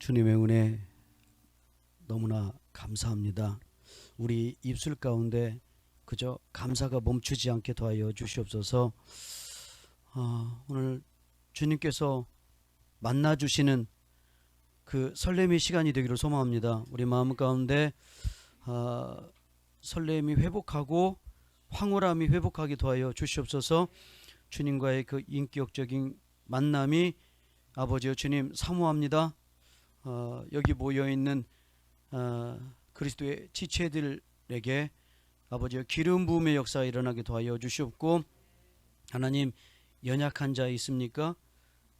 주님의 은혜 너무나 감사합니다. 우리 입술 가운데 그저 감사가 멈추지 않게 도와여 주시옵소서. 오늘 주님께서 만나주시는 그 설렘의 시간이 되기를 소망합니다. 우리 마음 가운데 설렘이 회복하고 황홀함이 회복하게 도와여 주시옵소서. 주님과의 그 인격적인 만남이 아버지여 주님 사모합니다. 여기 모여있는 그리스도의 지체들에게 아버지여 기름 부음의 역사가 일어나게 도와여 주시옵고, 하나님 연약한 자 있습니까?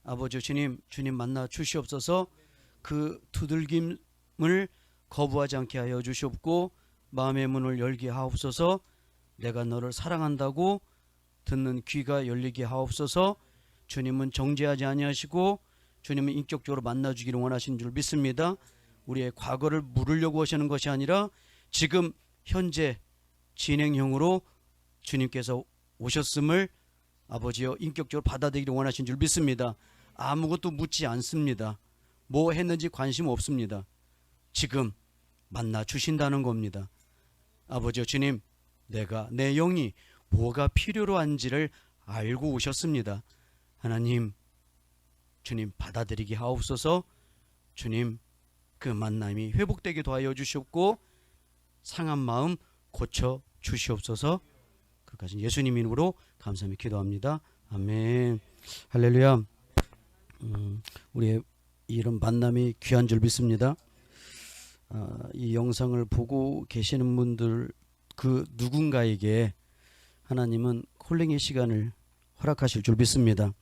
아버지 주님 만나 주시옵소서. 그 두들김을 거부하지 않게 하여 주시옵고 마음의 문을 열게 하옵소서. 내가 너를 사랑한다고 듣는 귀가 열리게 하옵소서. 주님은 정죄하지 아니하시고 주님은 인격적으로 만나주기를 원하시는 줄 믿습니다. 우리의 과거를 물으려고 하시는 것이 아니라 지금 현재 진행형으로 주님께서 오셨음을 아버지여 인격적으로 받아들이기를 원하시는 줄 믿습니다. 아무것도 묻지 않습니다. 뭐 했는지 관심 없습니다. 지금 만나 주신다는 겁니다. 아버지여 주님, 내가 내 영이 뭐가 필요로 한지를 알고 오셨습니다. 하나님, 주님 받아들이게 하옵소서. 주님 그 만남이 회복되게 도와여 주시옵고 상한 마음 고쳐 주시옵소서. 그까지 예수님 이름으로 감사하며 기도합니다. 아멘. 할렐루야. 우리의 이런 만남이 귀한 줄 믿습니다. 이 영상을 보고 계시는 분들 그 누군가에게 하나님은 콜링의 시간을 허락하실 줄 믿습니다.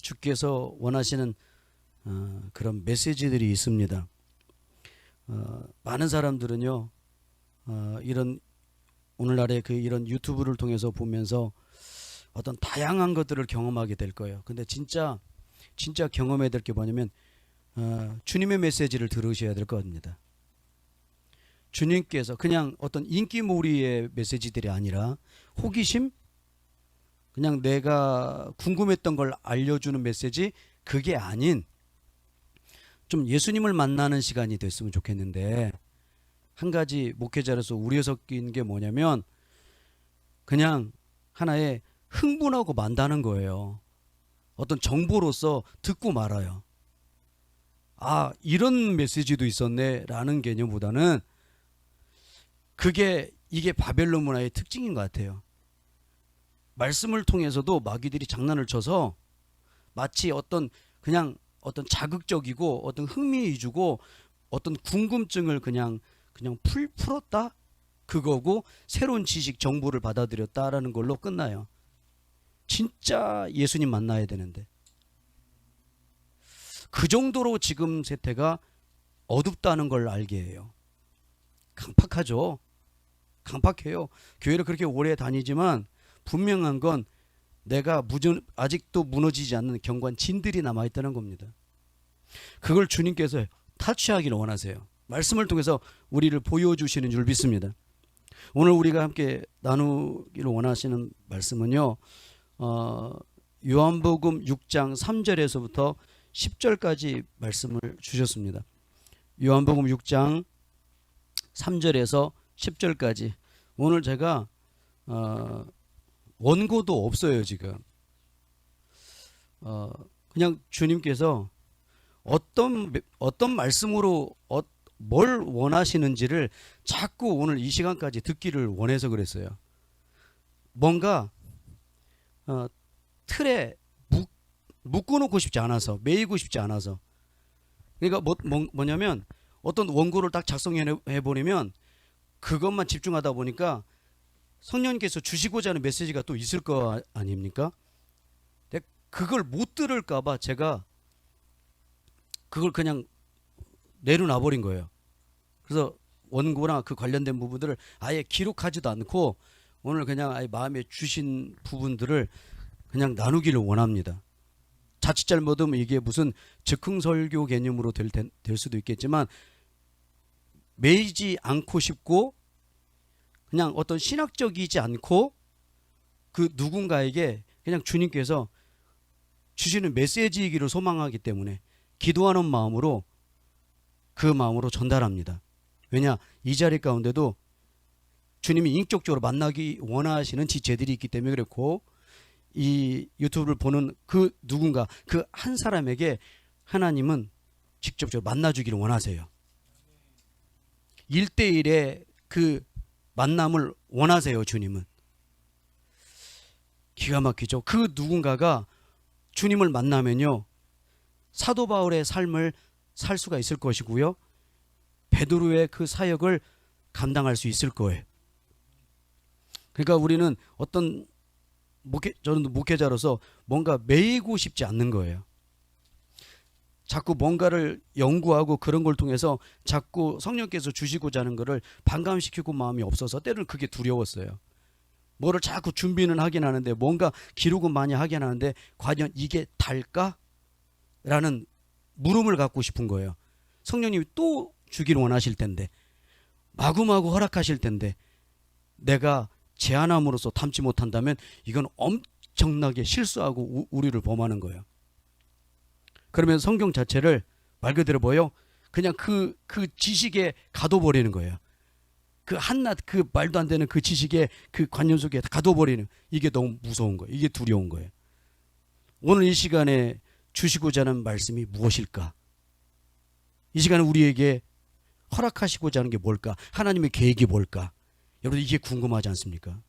주께서 원하시는 그런 메시지들이 있습니다. 많은 사람들은요, 이런 오늘날의 이런 유튜브를 통해서 보면서 어떤 다양한 것들을 경험하게 될 거예요. 근데 진짜 경험해야 될 게 뭐냐면 주님의 메시지를 들으셔야 될 겁니다. 주님께서 그냥 어떤 인기몰이의 메시지들이 아니라 호기심, 그냥 내가 궁금했던 걸 알려주는 메시지, 그게 아닌 좀 예수님을 만나는 시간이 됐으면 좋겠는데, 한 가지 목회자로서 우려에 섞인 게 뭐냐면 그냥 하나의 흥분하고 만다는 거예요. 어떤 정보로서 듣고 말아요. 아, 이런 메시지도 있었네 라는 개념보다는 이게 바벨론 문화의 특징인 것 같아요. 말씀을 통해서도 마귀들이 장난을 쳐서 마치 어떤 자극적이고 어떤 흥미 위주고 어떤 궁금증을 그냥 풀었다 그거고 새로운 지식 정보를 받아들였다라는 걸로 끝나요. 진짜 예수님 만나야 되는데 그 정도로 지금 세태가 어둡다는 걸 알게 해요. 강팍하죠. 강팍해요. 교회를 그렇게 오래 다니지만 분명한 건 내가 아직도 무너지지 않는 경관 진들이 남아있다는 겁니다. 그걸 주님께서 타취하기를 원하세요. 말씀을 통해서 우리를 보여주시는 줄 믿습니다. 오늘 우리가 함께 나누기를 원하시는 말씀은요, 요한복음 6장 3절에서부터 10절까지 말씀을 주셨습니다. 요한복음 6장 3절에서 10절까지. 오늘 제가 원고도 없어요. 지금 그냥 주님께서 어떤 말씀으로 뭘 원하시는지를 자꾸 오늘 이 시간까지 듣기를 원해서 그랬어요. 뭔가 틀에 묶어놓고 싶지 않아서, 매이고 싶지 않아서. 그러니까 뭐냐면 어떤 원고를 딱 작성해버리면 그것만 집중하다 보니까 성령님께서 주시고자 하는 메시지가 또 있을 거 아닙니까? 그걸 못 들을까봐 제가 그걸 그냥 내려놔버린 거예요. 그래서 원고나 그 관련된 부분들을 아예 기록하지도 않고 오늘 그냥 아예 마음에 주신 부분들을 그냥 나누기를 원합니다. 자칫 잘못하면 이게 무슨 즉흥설교 개념으로 될 수도 있겠지만 매이지 않고 싶고 그냥 어떤 신학적이지 않고 그 누군가에게 그냥 주님께서 주시는 메시지이기를 소망하기 때문에 기도하는 마음으로 그 마음으로 전달합니다. 왜냐? 이 자리 가운데도 주님이 인격적으로 만나기 원하시는 지체들이 있기 때문에 그렇고, 이 유튜브를 보는 그 누군가, 그 한 사람에게 하나님은 직접적으로 만나주기를 원하세요. 1대1의 그 만남을 원하세요. 주님은. 기가 막히죠. 그 누군가가 주님을 만나면요, 사도 바울의 삶을 살 수가 있을 것이고요, 베드로의 그 사역을 감당할 수 있을 거예요. 그러니까 우리는 어떤 저는 목회자로서 뭔가 매이고 싶지 않는 거예요. 자꾸 뭔가를 연구하고 그런 걸 통해서 자꾸 성령께서 주시고자 하는 거를 반감시키고 마음이 없어서 때로는 그게 두려웠어요. 뭐를 자꾸 준비는 하긴 하는데, 뭔가 기록은 많이 하긴 하는데 과연 이게 달까? 라는 물음을 갖고 싶은 거예요. 성령님이 또 주기를 원하실 텐데, 마구마구 허락하실 텐데 내가 제안함으로써 담지 못한다면 이건 엄청나게 실수하고 우리를 범하는 거예요. 그러면 성경 자체를 말 그대로 뭐요? 그냥 그 지식에 가둬버리는 거예요. 그 한낱 그 말도 안 되는 그 지식의 그 관념 속에 가둬버리는, 이게 너무 무서운 거예요. 이게 두려운 거예요. 오늘 이 시간에 주시고자 하는 말씀이 무엇일까? 이 시간에 우리에게 허락하시고자 하는 게 뭘까? 하나님의 계획이 뭘까? 여러분, 이게 궁금하지 않습니까?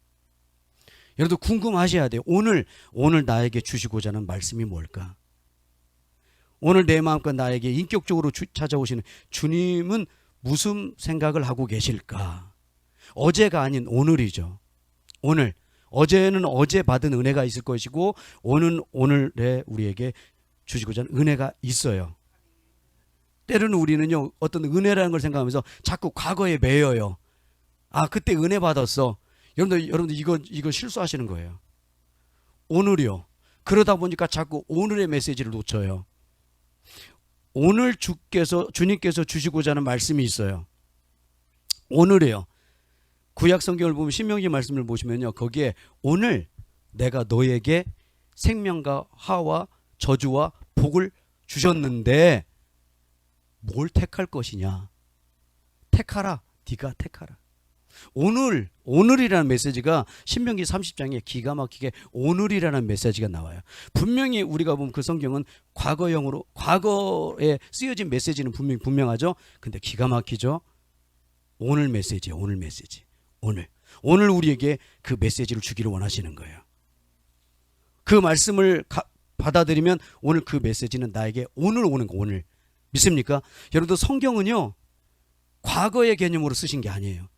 여러분도 궁금하셔야 돼요. 오늘 나에게 주시고자 하는 말씀이 뭘까? 오늘 내 마음과 나에게 인격적으로 찾아오시는 주님은 무슨 생각을 하고 계실까? 어제가 아닌 오늘이죠. 오늘. 어제는 어제 받은 은혜가 있을 것이고, 오늘에 우리에게 주시고자 하는 은혜가 있어요. 때로는 우리는요, 어떤 은혜라는 걸 생각하면서 자꾸 과거에 매여요. 아, 그때 은혜 받았어. 여러분들 이거 실수하시는 거예요. 오늘이요. 그러다 보니까 자꾸 오늘의 메시지를 놓쳐요. 오늘 주님께서 주시고자 하는 말씀이 있어요. 오늘이에요. 구약 성경을 보면 신명기 말씀을 보시면요, 거기에 오늘 내가 너에게 생명과 화와 저주와 복을 주셨는데 뭘 택할 것이냐? 택하라. 네가 택하라. 오늘이라는 메시지가 신명기 30장에 기가 막히게 오늘이라는 메시지가 나와요. 분명히 우리가 보면 그 성경은 과거에 쓰여진 메시지는 분명하죠. 근데 기가 막히죠. 오늘 메시지예요. 오늘 메시지. 오늘 우리에게 그 메시지를 주기를 원하시는 거예요. 그 말씀을 받아들이면 오늘 그 메시지는 나에게 오늘 오는 거. 오늘 믿습니까? 여러분들, 성경은요, 과거의 개념으로 쓰신 게 아니에요.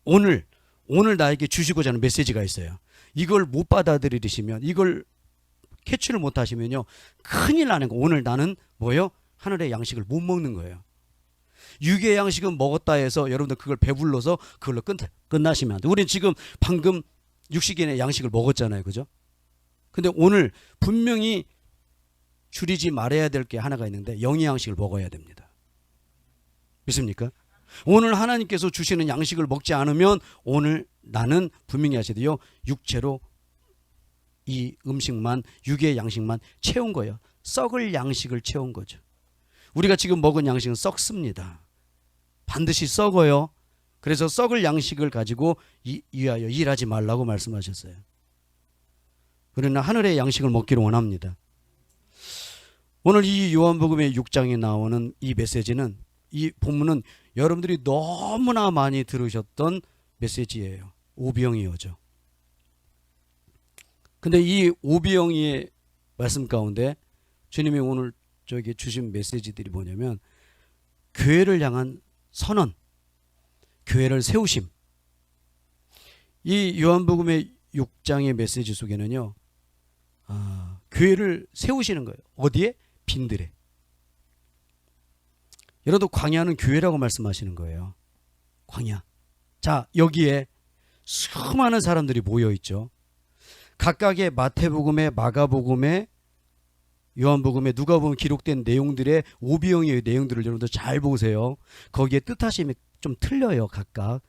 오늘 나에게 주시고자 하는 메시지가 있어요. 이걸 못 받아들이시면, 이걸 캐치를 못 하시면요, 큰일 나는 거. 오늘 나는 뭐예요? 하늘의 양식을 못 먹는 거예요. 육의 양식은 먹었다 해서 여러분들 그걸 배불러서 그걸로 끝나시면 안 돼요. 우린 지금 방금 육식인의 양식을 먹었잖아요. 그죠? 근데 오늘 분명히 줄이지 말아야 될 게 하나가 있는데, 영의 양식을 먹어야 됩니다. 믿습니까? 오늘 하나님께서 주시는 양식을 먹지 않으면 오늘 나는 분명히 하셔야 돼요. 육체로 이 음식만, 육의 양식만 채운 거예요. 썩을 양식을 채운 거죠. 우리가 지금 먹은 양식은 썩습니다. 반드시 썩어요. 그래서 썩을 양식을 가지고 위하여 일하지 말라고 말씀하셨어요. 우리는 하늘의 양식을 먹기를 원합니다. 오늘 이 요한복음의 6장에 나오는 이 메시지는, 이 본문은 여러분들이 너무나 많이 들으셨던 메시지예요. 오병이어죠. 근데 이 오병이의 말씀 가운데 주님이 오늘 저에게 주신 메시지들이 뭐냐면, 교회를 향한 선언, 교회를 세우심. 이 요한복음의 6장의 메시지 속에는요, 교회를 세우시는 거예요. 어디에? 빈들에. 여러분도 광야는 교회라고 말씀하시는 거예요. 광야. 자, 여기에 수많은 사람들이 모여 있죠. 각각의 마태복음에, 마가복음에, 요한복음에, 누가복음에 기록된 내용들의 오병이어의 내용들을 여러분들 잘 보세요. 거기에 뜻하심이 좀 틀려요. 각각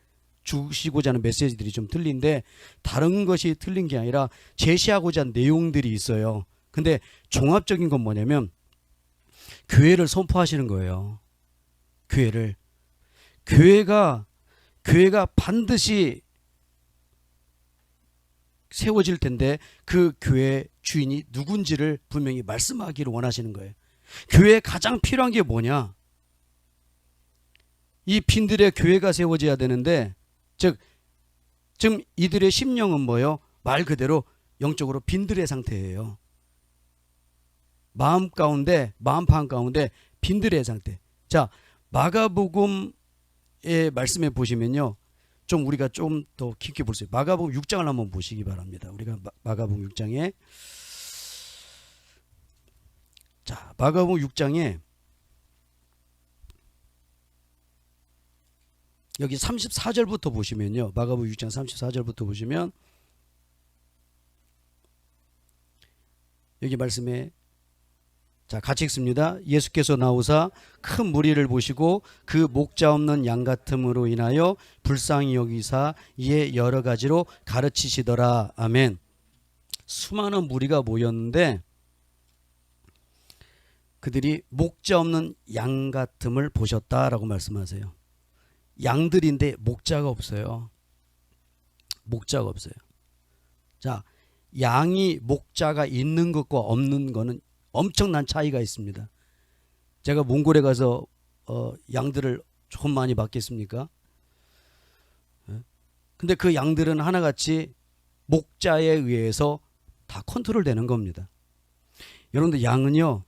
주시고자 하는 메시지들이 좀 틀린데, 다른 것이 틀린 게 아니라 제시하고자 하는 내용들이 있어요. 근데 종합적인 건 뭐냐면 교회를 선포하시는 거예요. 교회가 반드시 세워질 텐데 그 교회 주인이 누군지를 분명히 말씀하기를 원하시는 거예요. 교회에 가장 필요한 게 뭐냐? 이 빈들의 교회가 세워져야 되는데, 즉 지금 이들의 심령은 뭐예요? 말 그대로 영적으로 빈들의 상태예요. 마음 판 가운데 빈들의 상태. 자, 마가복음의 말씀에 보시면요, 좀 우리가 좀 더 깊게 볼 수 있어요. 마가복음 6장을 한번 보시기 바랍니다. 우리가 마가복음 6장에, 자, 마가복음 6장에 여기 34절부터 보시면요, 마가복음 6장 34절부터 보시면 여기 말씀에, 자, 같이 읽습니다. 예수께서 나오사 큰 무리를 보시고 그 목자 없는 양 같음으로 인하여 불쌍히 여기사 이에 여러 가지로 가르치시더라. 아멘. 수많은 무리가 모였는데 그들이 목자 없는 양 같음을 보셨다라고 말씀하세요. 양들인데 목자가 없어요. 목자가 없어요. 자, 양이 목자가 있는 것과 없는 거는 엄청난 차이가 있습니다. 제가 몽골에 가서 양들을 좀 많이 봤겠습니까? 근데 그 양들은 하나같이 목자에 의해서 다 컨트롤 되는 겁니다. 여러분들, 양은요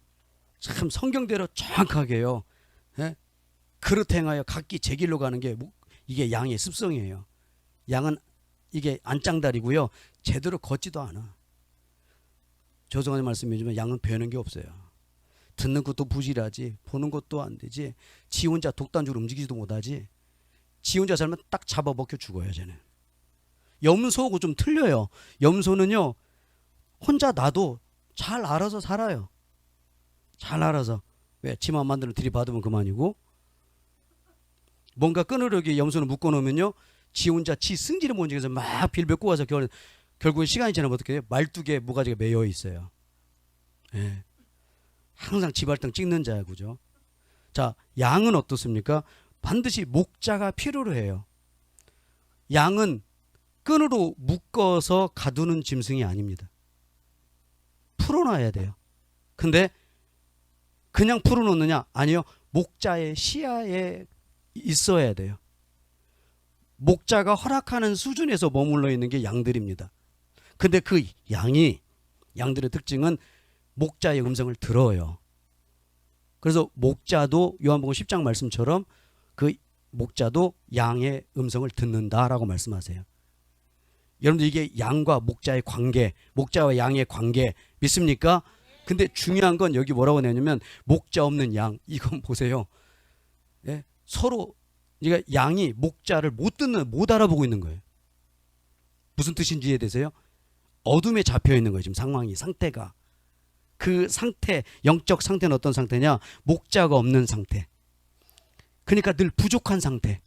참 성경대로 정확하게요, 그릇 행하여 각기 제 길로 가는 게 이게 양의 습성이에요. 양은 이게 안짱다리고요, 제대로 걷지도 않아. 조성환이 말씀해주면 양은 배우는 게 없어요. 듣는 것도 부실하지, 보는 것도 안 되지, 지 혼자 독단적으로 움직이지도 못하지. 지 혼자 살면 딱 잡아먹혀 죽어요, 쟤는. 염소하고 좀 틀려요. 염소는요 혼자 놔도 잘 알아서 살아요. 잘 알아서. 왜? 지만 만들어 들이받으면 그만이고, 뭔가 끊으려고 염소는 묶어놓으면요, 지 혼자 지 승질을 못 움직여서 막 빌벼 꼬아서 결국은 시간이 지나면 어떻게 해요? 말뚝에 모가지가 매여 있어요. 예. 항상 지발등 찍는 자야, 그죠? 자, 양은 어떻습니까? 반드시 목자가 필요로 해요. 양은 끈으로 묶어서 가두는 짐승이 아닙니다. 풀어놔야 돼요. 근데 그냥 풀어놓느냐? 아니요. 목자의 시야에 있어야 돼요. 목자가 허락하는 수준에서 머물러 있는 게 양들입니다. 근데 그 양들의 특징은 목자의 음성을 들어요. 그래서 목자도 요한복음 10장 말씀처럼 그 목자도 양의 음성을 듣는다라고 말씀하세요. 여러분들, 이게 양과 목자의 관계, 목자와 양의 관계 믿습니까? 근데 중요한 건 여기 뭐라고 내냐면 목자 없는 양, 이건 보세요. 예? 서로 양이 목자를 못 알아보고 있는 거예요. 무슨 뜻인지 이해되세요? 어둠에 잡혀 있는 거예요. 지금 상태가. 그 상태, 영적 상태는 어떤 상태냐? 목자가 없는 상태. 그러니까 늘 부족한 상태.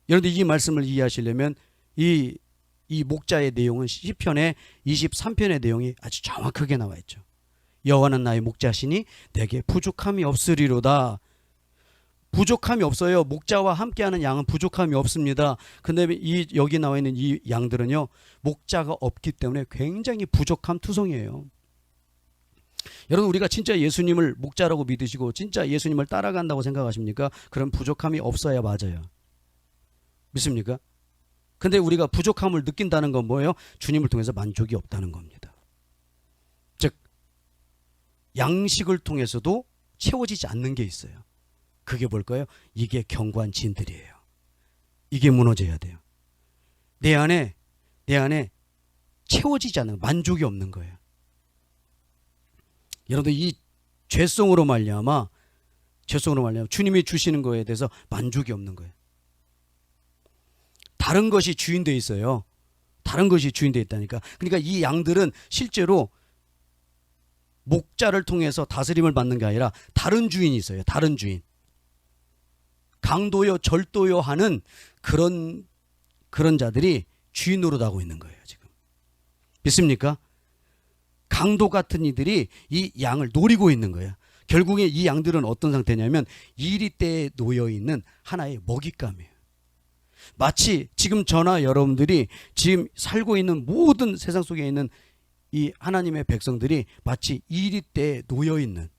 여러분들, 이 말씀을 이해하시려면 이 목자의 내용은 시편의 23편의 내용이 아주 정확하게 나와 있죠. 여호와는 나의 목자시니 내게 부족함이 없으리로다. 부족함이 없어요. 목자와 함께하는 양은 부족함이 없습니다. 근데 여기 나와 있는 이 양들은요, 목자가 없기 때문에 굉장히 부족함 투성이에요. 여러분, 우리가 진짜 예수님을 목자라고 믿으시고 진짜 예수님을 따라간다고 생각하십니까? 그럼 부족함이 없어야 맞아요. 믿습니까? 근데 우리가 부족함을 느낀다는 건 뭐예요? 주님을 통해서 만족이 없다는 겁니다. 즉, 양식을 통해서도 채워지지 않는 게 있어요. 그게 뭘까요? 이게 견고한 진들이에요. 이게 무너져야 돼요. 내 안에 채워지지 않는, 만족이 없는 거예요. 여러분들, 이 죄성으로 말미암아 주님이 주시는 거에 대해서 만족이 없는 거예요. 다른 것이 주인되어 있어요. 다른 것이 주인되어 있다니까. 그러니까 이 양들은 실제로 목자를 통해서 다스림을 받는 게 아니라 다른 주인이 있어요. 다른 주인. 강도요 절도요 하는 그런 자들이 주인 노릇하고 있는 거예요, 지금. 믿습니까? 강도 같은 이들이 이 양을 노리고 있는 거예요. 결국에 이 양들은 어떤 상태냐면 이리떼에 놓여 있는 하나의 먹잇감이에요. 마치 지금 저나 여러분들이 지금 살고 있는 모든 세상 속에 있는 이 하나님의 백성들이 마치 이리떼에 놓여 있는,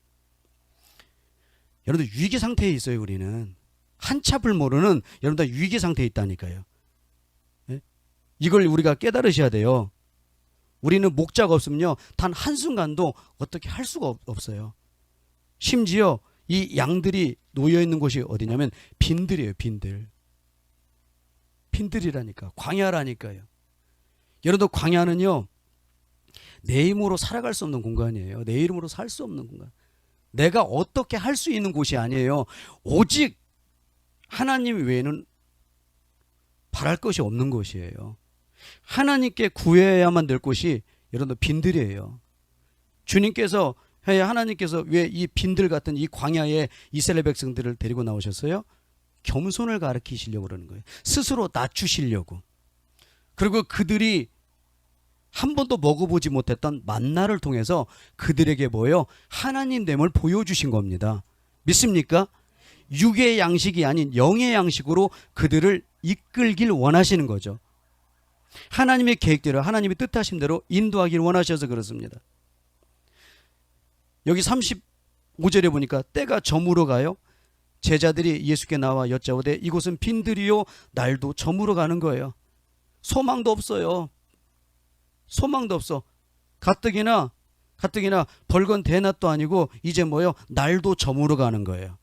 여러분들 위기 상태에 있어요. 우리는 한치 앞을 모르는 여러분들 위기 상태에 있다니까요. 예? 이걸 우리가 깨달으셔야 돼요. 우리는 목자가 없으면요 단 한순간도 어떻게 할 수가 없어요. 심지어 이 양들이 놓여 있는 곳이 어디냐면 빈들이에요. 빈들이라니까, 광야라니까요. 여러분들 광야는요 내 힘으로 살아갈 수 없는 공간이에요. 내 이름으로 살 수 없는 공간. 내가 어떻게 할 수 있는 곳이 아니에요. 오직 하나님 외에는 바랄 것이 없는 곳이에요. 하나님께 구해야만 될 곳이 여러분들 빈들이에요. 주님께서, 하나님께서 왜 이 빈들 같은 이 광야에 이스라엘 백성들을 데리고 나오셨어요? 겸손을 가르치시려고 그러는 거예요. 스스로 낮추시려고. 그리고 그들이 한 번도 먹어보지 못했던 만나를 통해서 그들에게 뭐예요? 하나님 됨을 보여주신 겁니다. 믿습니까? 육의 양식이 아닌 영의 양식으로 그들을 이끌길 원하시는 거죠. 하나님의 계획대로, 하나님의 뜻하신 대로 인도하길 원하셔서 그렇습니다. 여기 35절에 보니까 때가 저물어 가요. 제자들이 예수께 나와 여짜오되 이곳은 빈들이요 날도 저물어 가는 거예요. 소망도 없어요. 소망도 없어. 가뜩이나 벌건 대낮도 아니고 이제 뭐요? 날도 저물어 가는 거예요.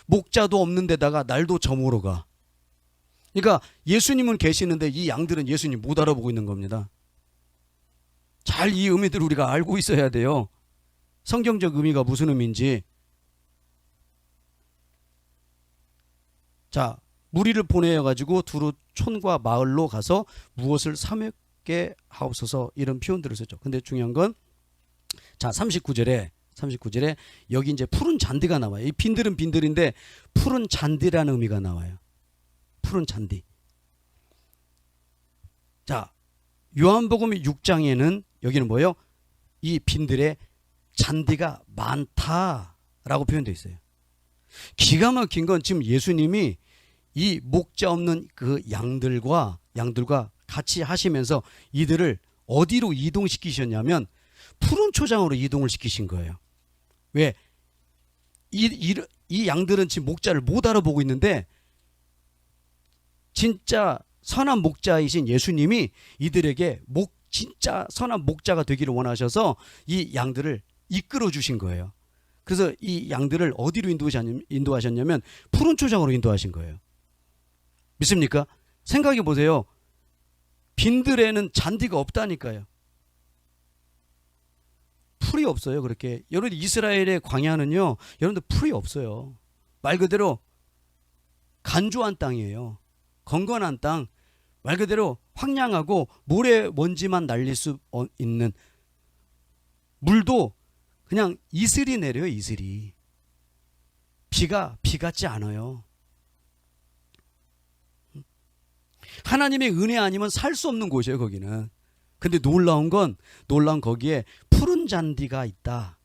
목자도 없는 데다가 날도 저물어 가. 그러니까 예수님은 계시는데 이 양들은 예수님 못 알아보고 있는 겁니다. 잘 이 의미들을 우리가 알고 있어야 돼요. 성경적 의미가 무슨 의미인지. 자, 무리를 보내어 가지고 두루 촌과 마을로 가서 무엇을 사먹게 하옵소서, 이런 표현들을 썼죠. 근데 중요한 건 자, 39절에 여기 이제 푸른 잔디가 나와요. 이 빈들은 빈들인데 푸른 잔디라는 의미가 나와요. 푸른 잔디. 자, 요한복음 6장에는 여기는 뭐예요? 이 빈들에 잔디가 많다라고 표현되어 있어요. 기가 막힌 건 지금 예수님이 이 목자 없는 그 양들과 같이 하시면서 이들을 어디로 이동시키셨냐면 푸른 초장으로 이동을 시키신 거예요. 왜? 이 양들은 지금 목자를 못 알아보고 있는데 진짜 선한 목자이신 예수님이 이들에게 진짜 선한 목자가 되기를 원하셔서 이 양들을 이끌어 주신 거예요. 그래서 이 양들을 어디로 인도하셨냐면 푸른 초장으로 인도하신 거예요. 믿습니까? 생각해 보세요. 빈들에는 잔디가 없다니까요. 풀이 없어요. 그렇게 여러분, 이스라엘의 광야는요 여러분들 풀이 없어요. 말 그대로 간조한 땅이에요. 건건한 땅, 말 그대로 황량하고 모래 먼지만 날릴 수 있는, 물도 그냥 이슬이 내려요. 이슬이. 비가 비 같지 않아요. 하나님의 은혜 아니면 살 수 없는 곳이에요. 거기는. 근데 놀라운 거기에 푸른 잔디가 있다.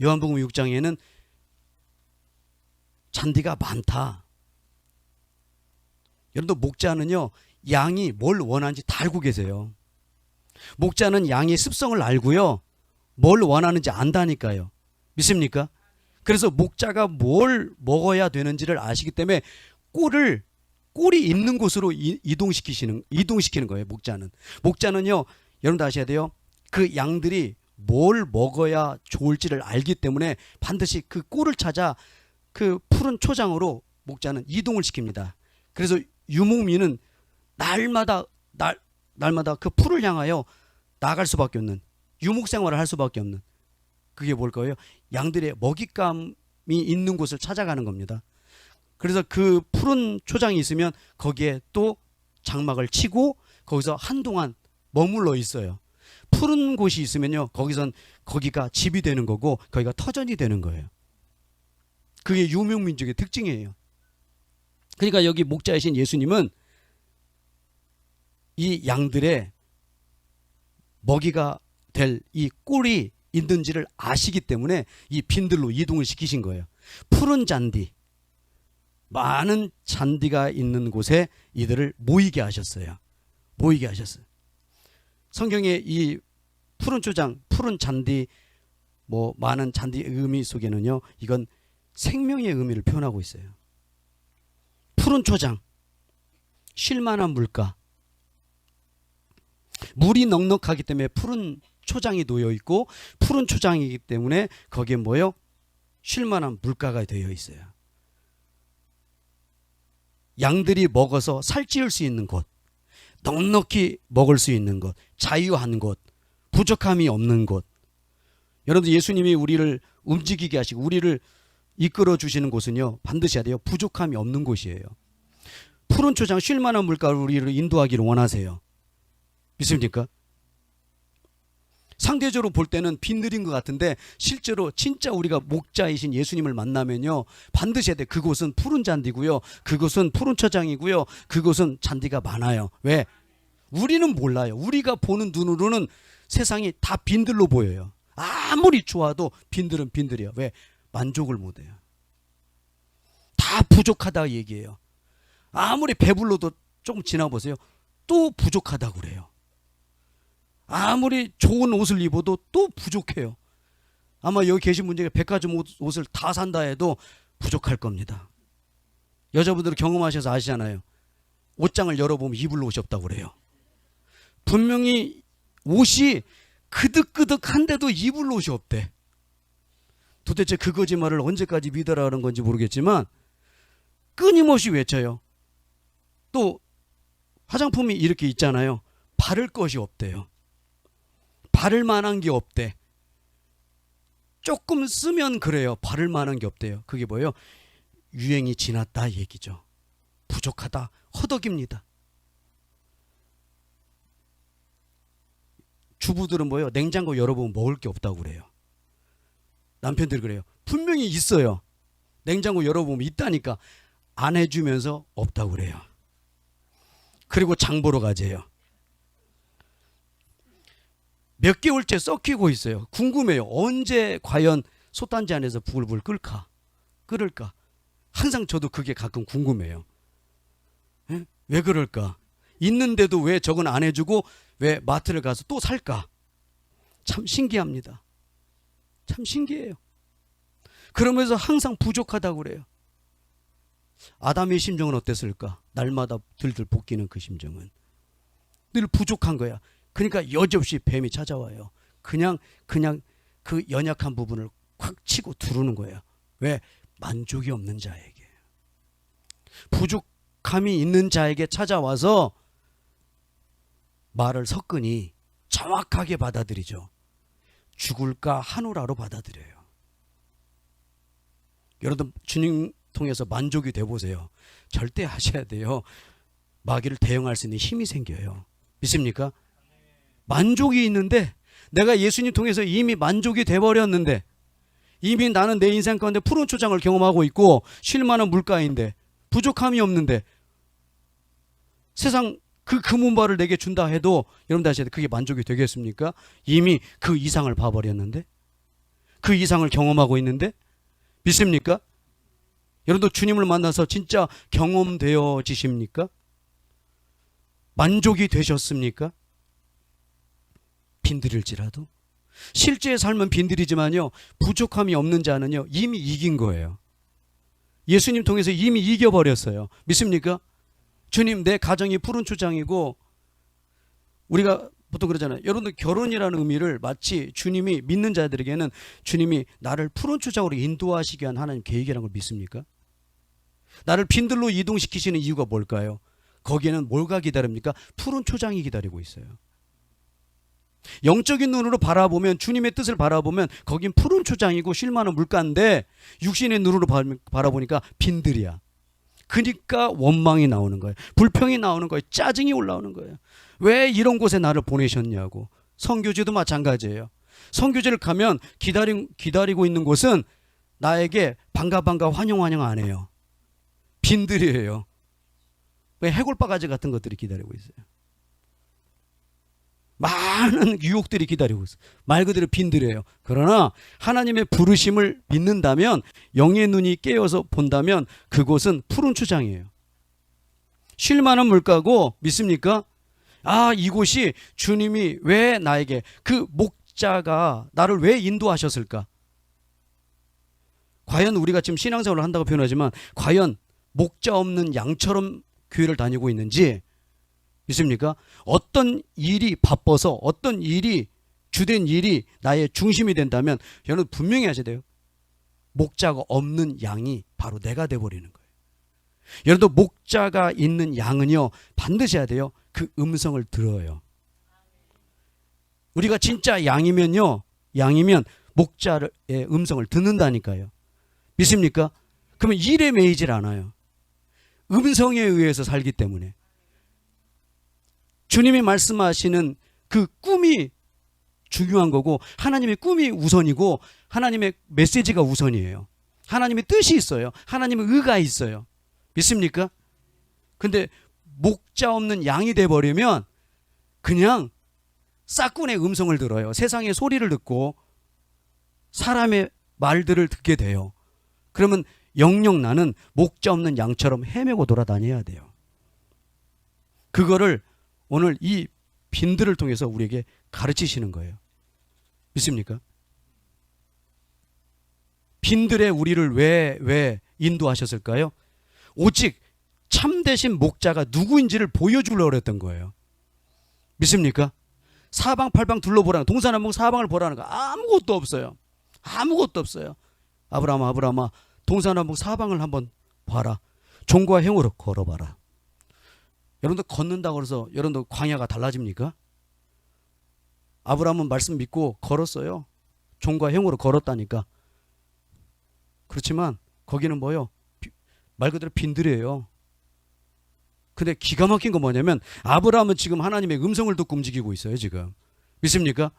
요한복음 6장에는 잔디가 많다. 여러분들, 목자는요 양이 뭘 원하는지 다 알고 계세요. 목자는 양의 습성을 알고요 뭘 원하는지 안다니까요. 믿습니까? 그래서 목자가 뭘 먹어야 되는지를 아시기 때문에 꼴이 있는 곳으로 이동시키는 거예요. 목자는요 여러분도 아셔야 돼요. 그 양들이 뭘 먹어야 좋을지를 알기 때문에 반드시 그 꼴을 찾아 그 푸른 초장으로 목자는 이동을 시킵니다. 그래서 유목민은 날마다 그 풀을 향하여 나갈 수밖에 없는, 유목 생활을 할 수밖에 없는, 그게 뭘 거예요? 양들의 먹잇감이 있는 곳을 찾아가는 겁니다. 그래서 그 푸른 초장이 있으면 거기에 또 장막을 치고 거기서 한동안 머물러 있어요. 푸른 곳이 있으면요 거기가 집이 되는 거고 거기가 터전이 되는 거예요. 그게 유목민족의 특징이에요. 그러니까 여기 목자이신 예수님은 이 양들의 먹이가 될 이 꼴이 있는지를 아시기 때문에 이 빈들로 이동을 시키신 거예요. 푸른 잔디, 많은 잔디가 있는 곳에 이들을 모이게 하셨어요. 모이게 하셨어요. 성경에 이 푸른 초장, 푸른 잔디, 많은 잔디 의미 속에는요, 이건 생명의 의미를 표현하고 있어요. 푸른 초장, 쉴만한 물가. 물이 넉넉하기 때문에 푸른 초장이 놓여 있고, 푸른 초장이기 때문에 거기에 뭐예요? 쉴만한 물가가 되어 있어요. 양들이 먹어서 살찌울 수 있는 곳, 넉넉히 먹을 수 있는 곳, 자유한 곳, 부족함이 없는 곳. 여러분들, 예수님이 우리를 움직이게 하시고 우리를 이끌어 주시는 곳은요, 반드시 해야 돼요. 부족함이 없는 곳이에요. 푸른 초장, 쉴만한 물가로 우리를 인도하기를 원하세요. 믿습니까? 상대적으로 볼 때는 빈들인 것 같은데 실제로 진짜 우리가 목자이신 예수님을 만나면요, 반드시 해야 돼. 그곳은 푸른 잔디고요, 그곳은 푸른 초장이고요, 그곳은 잔디가 많아요. 왜? 우리는 몰라요. 우리가 보는 눈으로는 세상이 다 빈들로 보여요. 아무리 좋아도 빈들은 빈들이에요. 왜? 만족을 못해요. 다 부족하다 얘기해요. 아무리 배불러도 조금 지나보세요, 또 부족하다고 그래요. 아무리 좋은 옷을 입어도 또 부족해요. 아마 여기 계신 분 중에 백화점 옷을 다 산다 해도 부족할 겁니다. 여자분들은 경험하셔서 아시잖아요. 옷장을 열어보면 입을 옷이 없다고 그래요. 분명히 옷이 그득그득한데도 입을 옷이 없대. 도대체 그 거짓말을 언제까지 믿으라는 건지 모르겠지만 끊임없이 외쳐요. 또 화장품이 이렇게 있잖아요. 바를 것이 없대요. 바를 만한 게 없대. 조금 쓰면 그래요. 바를 만한 게 없대요. 그게 뭐예요? 유행이 지났다 얘기죠. 부족하다, 허덕입니다. 주부들은 뭐예요? 냉장고 열어보면 먹을 게 없다고 그래요. 남편들 그래요. 분명히 있어요. 냉장고 열어보면 있다니까 안 해주면서 없다고 그래요. 그리고 장 보러 가재요. 몇 개월째 썩히고 있어요. 궁금해요. 언제 과연 솥단지 안에서 불을 끓을까? 항상 저도 그게 가끔 궁금해요. 에? 왜 그럴까? 있는데도 왜 저건 안 해주고 왜 마트를 가서 또 살까? 참 신기합니다. 참 신기해요. 그러면서 항상 부족하다고 그래요. 아담의 심정은 어땠을까? 날마다 들들 볶이는 그 심정은 늘 부족한 거야. 그러니까 여지없이 뱀이 찾아와요. 그냥 그 연약한 부분을 콱 치고 두르는 거예요. 왜? 만족이 없는 자에게, 부족함이 있는 자에게 찾아와서 말을 섞으니 정확하게 받아들이죠. 죽을까 하노라로 받아들여요. 여러분, 주님 통해서 만족이 돼 보세요. 절대 하셔야 돼요. 마귀를 대응할 수 있는 힘이 생겨요. 믿습니까? 만족이 있는데, 내가 예수님 통해서 이미 만족이 돼버렸는데, 이미 나는 내 인생 가운데 푸른 초장을 경험하고 있고 쉴만한 물가인데 부족함이 없는데 세상 그 금은발을 내게 준다 해도 여러분들 아셔야 돼. 그게 만족이 되겠습니까? 이미 그 이상을 봐버렸는데, 그 이상을 경험하고 있는데. 믿습니까? 여러분도 주님을 만나서 진짜 경험되어지십니까? 만족이 되셨습니까? 빈들일지라도. 실제의 삶은 빈들이지만요, 부족함이 없는 자는요 이미 이긴 거예요. 예수님 통해서 이미 이겨버렸어요. 믿습니까? 주님, 내 가정이 푸른 초장이고, 우리가 보통 그러잖아요. 여러분들, 결혼이라는 의미를 마치 주님이 믿는 자들에게는 주님이 나를 푸른 초장으로 인도하시기 위한 하나님 계획이라는 걸 믿습니까? 나를 빈들로 이동시키시는 이유가 뭘까요? 거기에는 뭐가 기다립니까? 푸른 초장이 기다리고 있어요. 영적인 눈으로 바라보면, 주님의 뜻을 바라보면 거긴 푸른 초장이고 쉴만한 물가인데, 육신의 눈으로 바라보니까 빈들이야. 그러니까 원망이 나오는 거예요. 불평이 나오는 거예요. 짜증이 올라오는 거예요. 왜 이런 곳에 나를 보내셨냐고. 선교지도 마찬가지예요. 선교지를 가면 기다리고 있는 곳은 나에게 반가 환영 안 해요. 빈들이에요. 왜? 해골바가지 같은 것들이 기다리고 있어요. 많은 유혹들이 기다리고 있어요. 말 그대로 빈들이에요. 그러나 하나님의 부르심을 믿는다면, 영의 눈이 깨어서 본다면 그곳은 푸른 초장이에요. 쉴 만한 물가고, 믿습니까? 아, 이곳이 주님이 왜 나에게, 그 목자가 나를 왜 인도하셨을까? 과연 우리가 지금 신앙생활을 한다고 표현하지만 과연 목자 없는 양처럼 교회를 다니고 있는지 믿습니까? 어떤 일이 바빠서, 어떤 일이, 주된 일이 나의 중심이 된다면 여러분 분명히 하셔야 돼요. 목자가 없는 양이 바로 내가 돼버리는 거예요. 여러분도 목자가 있는 양은요, 반드시 해야 돼요. 그 음성을 들어요. 우리가 진짜 양이면요, 양이면 목자의 음성을 듣는다니까요. 믿습니까? 그러면 일에 매이질 않아요. 음성에 의해서 살기 때문에. 주님이 말씀하시는 그 꿈이 중요한 거고, 하나님의 꿈이 우선이고, 하나님의 메시지가 우선이에요. 하나님의 뜻이 있어요. 하나님의 의가 있어요. 믿습니까? 근데 목자 없는 양이 돼버리면 그냥 싹군의 음성을 들어요. 세상의 소리를 듣고 사람의 말들을 듣게 돼요. 그러면 영영 나는 목자 없는 양처럼 헤매고 돌아다녀야 돼요. 그거를 오늘 이 빈들을 통해서 우리에게 가르치시는 거예요. 믿습니까? 빈들의 우리를 왜 인도하셨을까요? 오직 참되신 목자가 누구인지를 보여주려고 했던 거예요. 믿습니까? 사방팔방 둘러보라는, 동서남북 사방을 보라는 거 아무것도 없어요. 아무것도 없어요. 아브라함아, 동서남북 사방을 한번 봐라. 종과 행으로 걸어봐라. 여러분들 걷는다고 해서 여러분들 광야가 달라집니까? 아브라함은 말씀 믿고 걸었어요. 종과 행으로 걸었다니까. 그렇지만 거기는 뭐요? 말 그대로 빈들이에요. 근데 기가 막힌 건 뭐냐면 아브라함은 지금 하나님의 음성을 듣고 움직이고 있어요. 지금 믿습니까?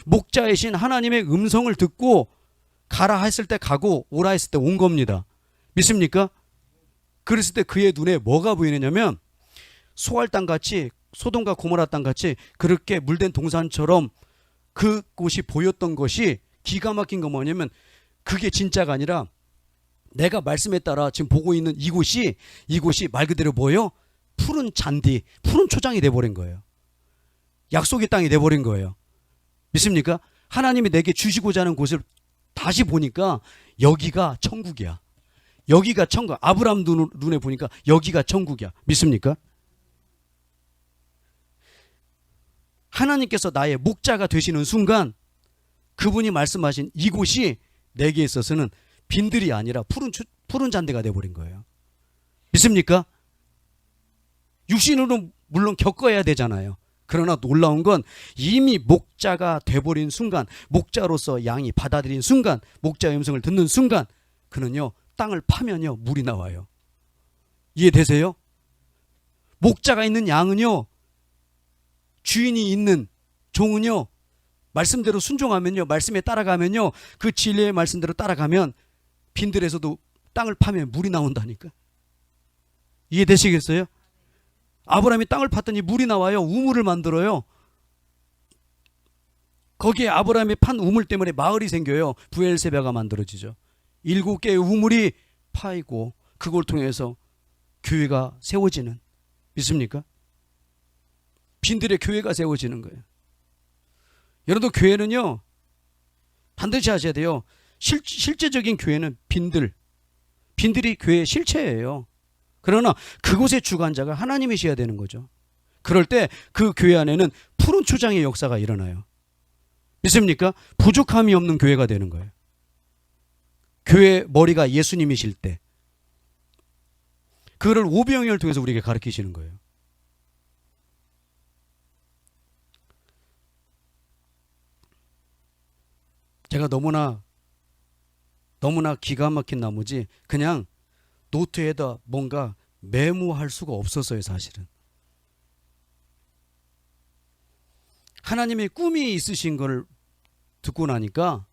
목자이신 하나님의 음성을 듣고 가라 했을 때 가고 오라 했을 때 온 겁니다. 믿습니까? 그랬을 때 그의 눈에 뭐가 보이느냐면 소알 땅같이, 소돔과 고모라 땅같이 그렇게 물된 동산처럼 그곳이 보였던 것이, 기가 막힌 건 뭐냐면 그게 진짜가 아니라 내가 말씀에 따라 지금 보고 있는 이곳이 말 그대로 뭐예요? 푸른 잔디, 푸른 초장이 돼버린 거예요. 약속의 땅이 돼버린 거예요. 믿습니까? 하나님이 내게 주시고자 하는 곳을 다시 보니까 여기가 천국이야. 여기가 천국. 아브라함 눈에 보니까 여기가 천국이야. 믿습니까? 하나님께서 나의 목자가 되시는 순간 그분이 말씀하신 이곳이 내게 있어서는 빈들이 아니라 푸른 잔디가 돼버린 거예요. 믿습니까? 육신으로 물론 겪어야 되잖아요. 그러나 놀라운 건 이미 목자가 돼버린 순간, 목자로서 양이 받아들인 순간, 목자의 음성을 듣는 순간 그는요 땅을 파면요 물이 나와요. 이해되세요? 목자가 있는 양은요, 주인이 있는 종은요, 말씀대로 순종하면요, 말씀에 따라가면요, 그 진리의 말씀대로 따라가면 빈들에서도 땅을 파면 물이 나온다니까. 이해되시겠어요? 아브라함이 땅을 팠더니 물이 나와요. 우물을 만들어요. 거기에 아브라함이 판 우물 때문에 마을이 생겨요. 부엘세바가 만들어지죠. 7개의 우물이 파이고 그걸 통해서 교회가 세워지는, 믿습니까? 빈들의 교회가 세워지는 거예요. 여러분도 교회는요 반드시 하셔야 돼요. 실제적인 교회는 빈들이 교회의 실체예요. 그러나 그곳의 주관자가 하나님이셔야 되는 거죠. 그럴 때 그 교회 안에는 푸른 초장의 역사가 일어나요. 믿습니까? 부족함이 없는 교회가 되는 거예요. 교회 머리가 예수님이실 때 그거를 오병이어를 통해서 우리에게 가르치시는 거예요. 제가 너무나 기가 막힌 나머지 그냥 노트에다 뭔가 메모할 수가 없었어요. 사실은 하나님의 꿈이 있으신 걸 듣고 나니까,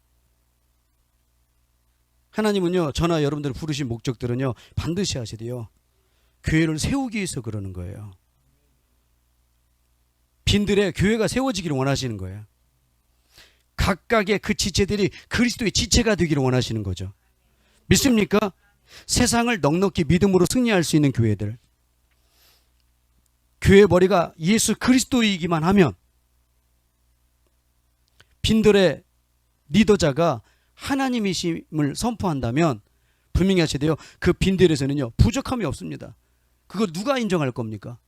하나님은요 저나 여러분들 부르신 목적들은요 반드시 하셔야 돼요. 교회를 세우기 위해서 그러는 거예요. 빈들에 교회가 세워지기를 원하시는 거예요. 각각의 그 지체들이 그리스도의 지체가 되기를 원하시는 거죠. 믿습니까? 세상을 넉넉히 믿음으로 승리할 수 있는 교회들. 교회 머리가 예수 그리스도이기만 하면 빈들의 리더자가 하나님이심을 선포한다면 분명히 하셔야 돼요. 그 빈들에서는요 부족함이 없습니다. 그걸 누가 인정할 겁니까?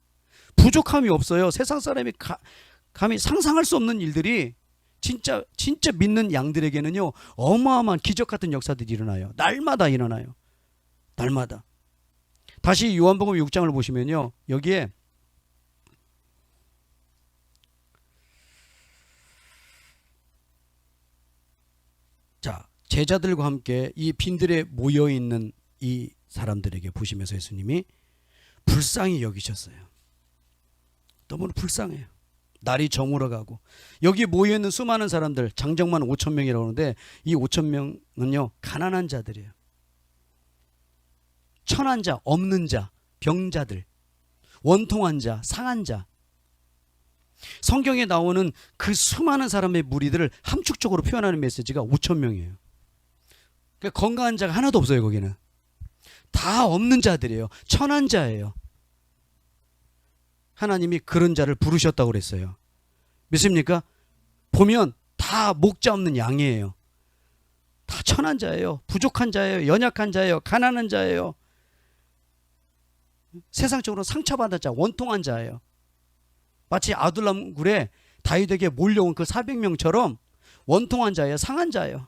부족함이 없어요. 세상 사람이 감히 상상할 수 없는 일들이 진짜 믿는 양들에게는요 어마어마한 기적 같은 역사들이 일어나요. 날마다 일어나요. 날마다. 다시 요한복음 6장을 보시면요 여기에 자 제자들과 함께 이 빈들에 모여있는 이 사람들에게 보시면서 예수님이 불쌍히 여기셨어요. 너무나 불쌍해요. 날이 저물어가고 여기 모여있는 수많은 사람들 장정만 5,000명이라고 하는데 이 5,000명은요 가난한 자들이에요. 천한 자, 없는 자, 병자들, 원통한 자, 상한 자. 성경에 나오는 그 수많은 사람의 무리들을 함축적으로 표현하는 메시지가 5,000명이에요. 그러니까 건강한 자가 하나도 없어요. 거기는 다 없는 자들이에요. 천한 자예요. 하나님이 그런 자를 부르셨다고 그랬어요. 믿습니까? 보면 다 목자 없는 양이에요. 다 천한 자예요. 부족한 자예요. 연약한 자예요. 가난한 자예요. 세상적으로 상처받은 자, 원통한 자예요. 마치 아둘람 굴에 다윗에게 몰려온 그 400명처럼 원통한 자예요. 상한 자예요.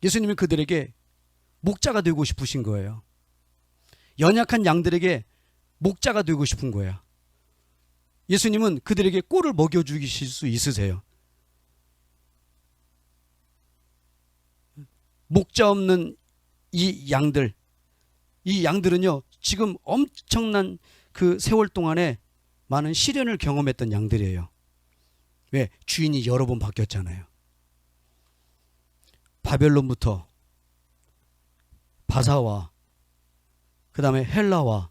예수님은 그들에게 목자가 되고 싶으신 거예요. 연약한 양들에게 목자가 되고 싶은 거야. 예수님은 그들에게 꼴을 먹여주실 수 있으세요. 목자 없는 이 양들은요 지금 엄청난 그 세월 동안에 많은 시련을 경험했던 양들이에요. 왜? 주인이 여러 번 바뀌었잖아요. 바벨론부터 바사와 그 다음에 헬라와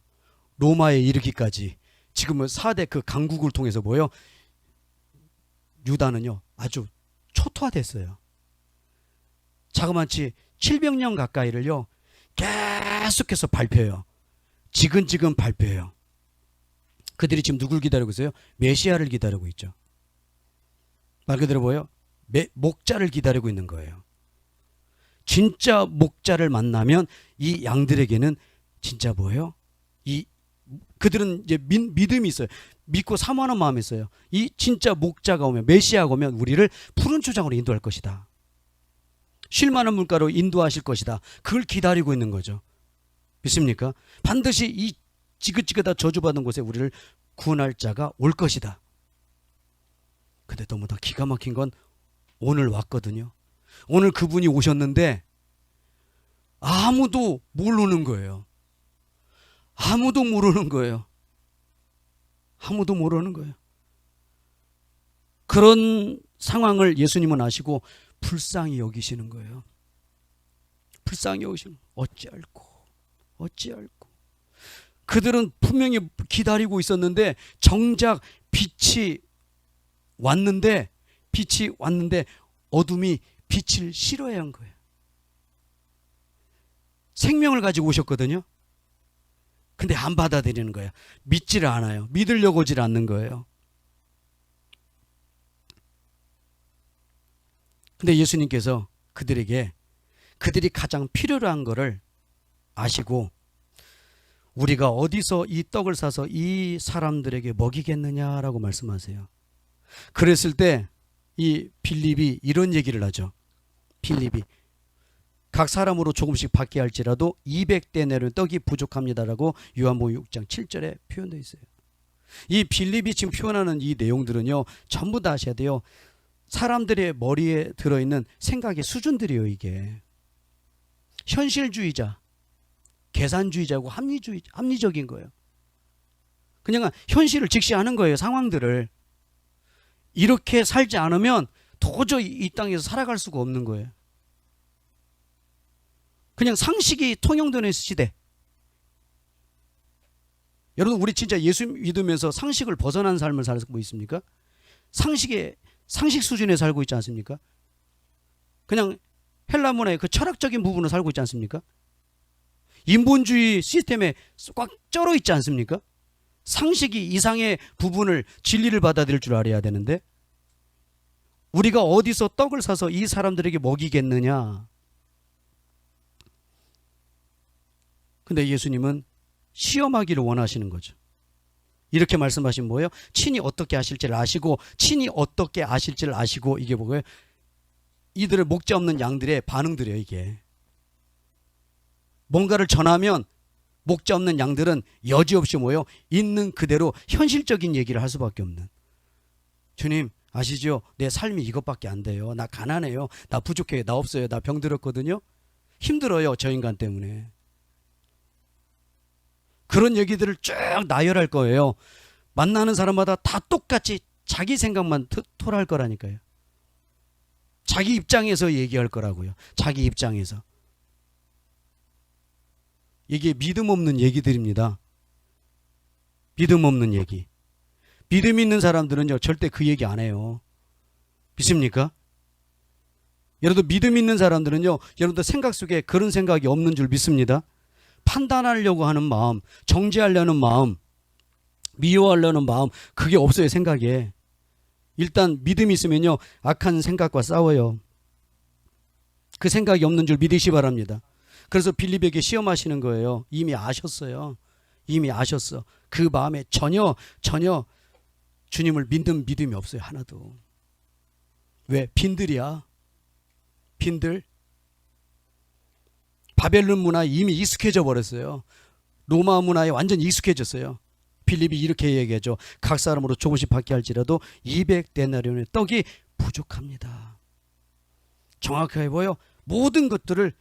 로마에 이르기까지 지금은 4대 그 강국을 통해서 뭐예요? 유다는요 아주 초토화됐어요. 자그마치 700년 가까이를요 계속해서 밟혀요. 지근지근 밟혀요. 그들이 지금 누굴 기다리고 있어요? 메시아를 기다리고 있죠. 말 그대로 뭐예요? 목자를 기다리고 있는 거예요. 진짜 목자를 만나면 이 양들에게는 진짜 뭐예요? 그들은 이제 믿음이 있어요. 믿고 사모하는 마음이 있어요. 이 진짜 목자가 오면, 메시아가 오면 우리를 푸른 초장으로 인도할 것이다. 쉴만한 물가로 인도하실 것이다. 그걸 기다리고 있는 거죠. 믿습니까? 반드시 이 지긋지긋하다 저주받은 곳에 우리를 구원할 자가 올 것이다. 근데 너무나 기가 막힌 건 오늘 왔거든요. 오늘 그분이 오셨는데 아무도 모르는 거예요. 아무도 모르는 거예요. 아무도 모르는 거예요. 그런 상황을 예수님은 아시고 불쌍히 여기시는 거예요. 불쌍히 여기시는 어찌할꼬. 그들은 분명히 기다리고 있었는데 정작 빛이 왔는데 어둠이 빛을 싫어해야 한 거예요. 생명을 가지고 오셨거든요. 근데 안 받아들이는 거예요. 믿지를 않아요. 믿으려고 하질 않는 거예요. 근데 예수님께서 그들에게 그들이 가장 필요로 한 거를 아시고 우리가 어디서 이 떡을 사서 이 사람들에게 먹이겠느냐라고 말씀하세요. 그랬을 때 이 빌립이 이런 얘기를 하죠. 빌립이 각 사람으로 조금씩 받게 할지라도 200데나리온 떡이 부족합니다라고 요한복음 6장 7절에 표현되어 있어요. 이 빌립이 지금 표현하는 이 내용들은요 전부 다 아셔야 돼요. 사람들의 머리에 들어있는 생각의 수준들이에요. 이게 현실주의자, 계산주의자고 합리적인 거예요. 그냥 현실을 직시하는 거예요. 상황들을. 이렇게 살지 않으면 도저히 이 땅에서 살아갈 수가 없는 거예요. 그냥 상식이 통용되는 시대. 여러분 우리 진짜 예수 믿으면서 상식을 벗어난 삶을 살고 있습니까? 상식 수준에 살고 있지 않습니까? 그냥 헬라 문화의 그 철학적인 부분을 살고 있지 않습니까? 인본주의 시스템에 꽉 쩔어 있지 않습니까? 상식이 이상의 부분을 진리를 받아들일 줄 알아야 되는데 우리가 어디서 떡을 사서 이 사람들에게 먹이겠느냐? 근데 예수님은 시험하기를 원하시는 거죠. 이렇게 말씀하신 뭐예요? 친히 어떻게 하실지를 아시고 친히 어떻게 하실지를 아시고 이게 뭐예요? 이들을 목자 없는 양들의 반응들이에요. 이게 뭔가를 전하면 목자 없는 양들은 여지없이 뭐예요? 있는 그대로 현실적인 얘기를 할 수밖에 없는. 주님 아시죠? 내 삶이 이것밖에 안 돼요. 나 가난해요. 나 부족해요. 나 없어요. 나 병들었거든요. 힘들어요. 저 인간 때문에. 그런 얘기들을 쭉 나열할 거예요. 만나는 사람마다 다 똑같이 자기 생각만 토할 거라니까요. 자기 입장에서 얘기할 거라고요. 자기 입장에서. 이게 믿음 없는 얘기들입니다. 믿음 없는 얘기. 믿음 있는 사람들은요 절대 그 얘기 안 해요. 믿습니까? 여러분들 믿음 있는 사람들은요 여러분들 생각 속에 그런 생각이 없는 줄 믿습니다. 판단하려고 하는 마음, 정죄하려는 마음, 미워하려는 마음 그게 없어요. 생각에. 일단 믿음이 있으면요 악한 생각과 싸워요. 그 생각이 없는 줄 믿으시 바랍니다. 그래서 빌립에게 시험하시는 거예요. 이미 아셨어요. 이미 아셨어. 그 마음에 전혀 주님을 믿는 믿음이 없어요. 하나도. 왜? 빈들이야. 빈들. 바벨론 문화에 이미 익숙해져 버렸어요. 로마 문화에 완전 익숙해졌어요. 빌립이 이렇게 얘기하죠. 각 사람으로 조금씩 받게 할지라도 200데나리온의 떡이 부족합니다. 정확하게 보여. 모든 것들을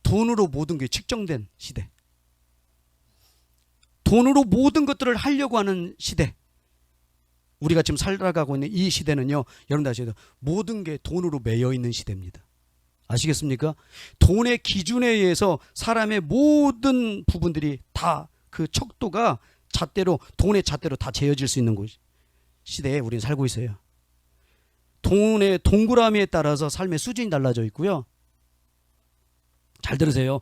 돈으로 모든 게 측정된 시대. 돈으로 모든 것들을 하려고 하는 시대. 우리가 지금 살아가고 있는 이 시대는요. 여러분들 아셔야 돼요. 모든 게 돈으로 매여 있는 시대입니다. 아시겠습니까? 돈의 기준에 의해서 사람의 모든 부분들이 다 그 척도가 잣대로 돈의 잣대로 다 재어질 수 있는 시대에 우리는 살고 있어요. 돈의 동그라미에 따라서 삶의 수준이 달라져 있고요. 잘 들으세요.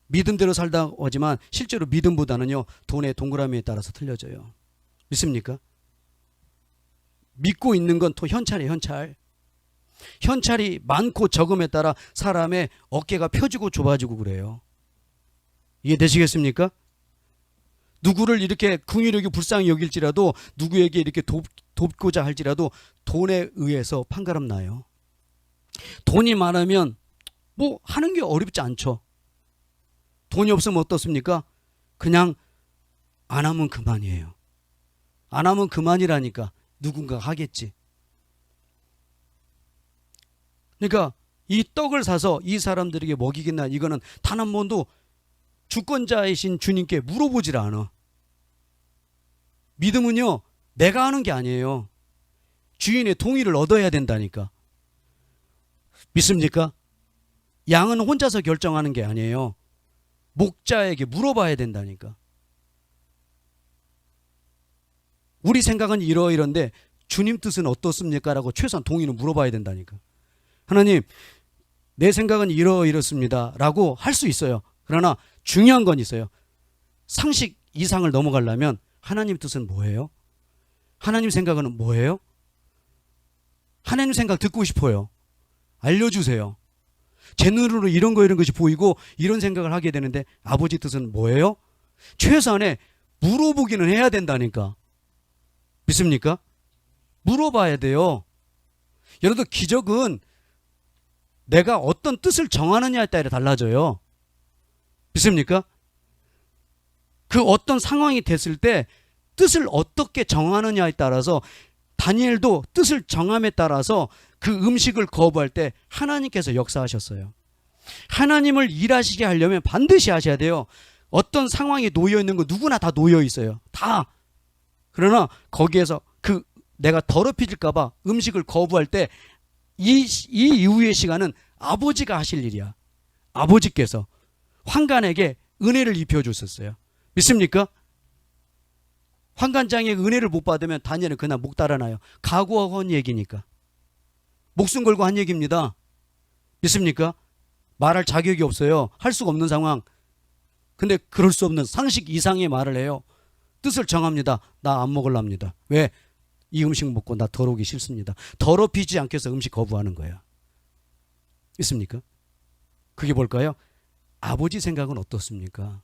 믿음대로 살다고 하지만 실제로 믿음보다는요 돈의 동그라미에 따라서 틀려져요. 믿습니까? 믿고 있는 건 또 현찰이에요. 현찰. 현찰이 많고 적음에 따라 사람의 어깨가 펴지고 좁아지고 그래요. 이해되시겠습니까? 누구를 이렇게 긍휼하게 불쌍히 여길지라도 누구에게 이렇게 돕고자 할지라도 돈에 의해서 판가름 나요. 돈이 많으면 뭐 하는 게 어렵지 않죠. 돈이 없으면 어떻습니까? 그냥 안 하면 그만이에요. 안 하면 그만이라니까 누군가 하겠지. 그러니까 이 떡을 사서 이 사람들에게 먹이겠나 이거는 단 한 번도 주권자이신 주님께 물어보질 않아. 믿음은요 내가 하는 게 아니에요. 주인의 동의를 얻어야 된다니까. 믿습니까? 양은 혼자서 결정하는 게 아니에요. 목자에게 물어봐야 된다니까. 우리 생각은 이러이런데 주님 뜻은 어떻습니까? 라고 최소한 동의는 물어봐야 된다니까. 하나님 내 생각은 이렇습니다 라고 할 수 있어요. 그러나 중요한 건 있어요. 상식 이상을 넘어가려면 하나님 뜻은 뭐예요? 하나님 생각은 뭐예요? 하나님 생각 듣고 싶어요. 알려주세요. 제 눈으로 이런 것이 보이고 이런 생각을 하게 되는데 아버지 뜻은 뭐예요? 최소한의 물어보기는 해야 된다니까. 믿습니까? 물어봐야 돼요. 여러분들 기적은 내가 어떤 뜻을 정하느냐에 따라 달라져요. 믿습니까? 그 어떤 상황이 됐을 때 뜻을 어떻게 정하느냐에 따라서 다니엘도 뜻을 정함에 따라서 그 음식을 거부할 때 하나님께서 역사하셨어요. 하나님을 일하시게 하려면 반드시 하셔야 돼요. 어떤 상황에 놓여 있는 거 누구나 다 놓여 있어요. 다. 그러나 거기에서 그 내가 더럽혀질까 봐 음식을 거부할 때 이 이후의 시간은 아버지가 하실 일이야. 아버지께서 환관에게 은혜를 입혀 주셨어요. 믿습니까? 환관장의 은혜를 못 받으면 다니엘은 그날 목 달아나요. 각오하고 한 얘기니까. 목숨 걸고 한 얘기입니다. 믿습니까? 말할 자격이 없어요. 할 수가 없는 상황. 근데 그럴 수 없는 상식 이상의 말을 해요. 뜻을 정합니다. 나 안 먹으랍니다. 왜? 이 음식 먹고 나 더러우기 싫습니다. 더럽히지 않게 해서 음식 거부하는 거야. 있습니까? 그게 뭘까요? 아버지 생각은 어떻습니까?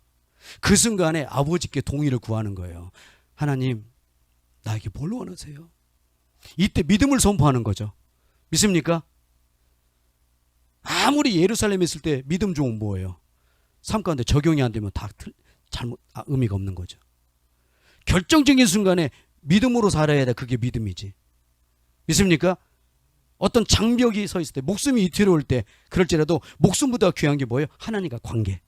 그 순간에 아버지께 동의를 구하는 거예요. 하나님, 나에게 뭘 원하세요? 이때 믿음을 선포하는 거죠. 믿습니까? 아무리 예루살렘에 있을 때 믿음 좋은 뭐예요? 삶 가운데 적용이 안 되면 다 의미가 없는 거죠. 결정적인 순간에 믿음으로 살아야 돼. 그게 믿음이지. 믿습니까? 어떤 장벽이 서 있을 때, 목숨이 위태로울 때, 그럴지라도 목숨보다 귀한 게 뭐예요? 하나님과 관계.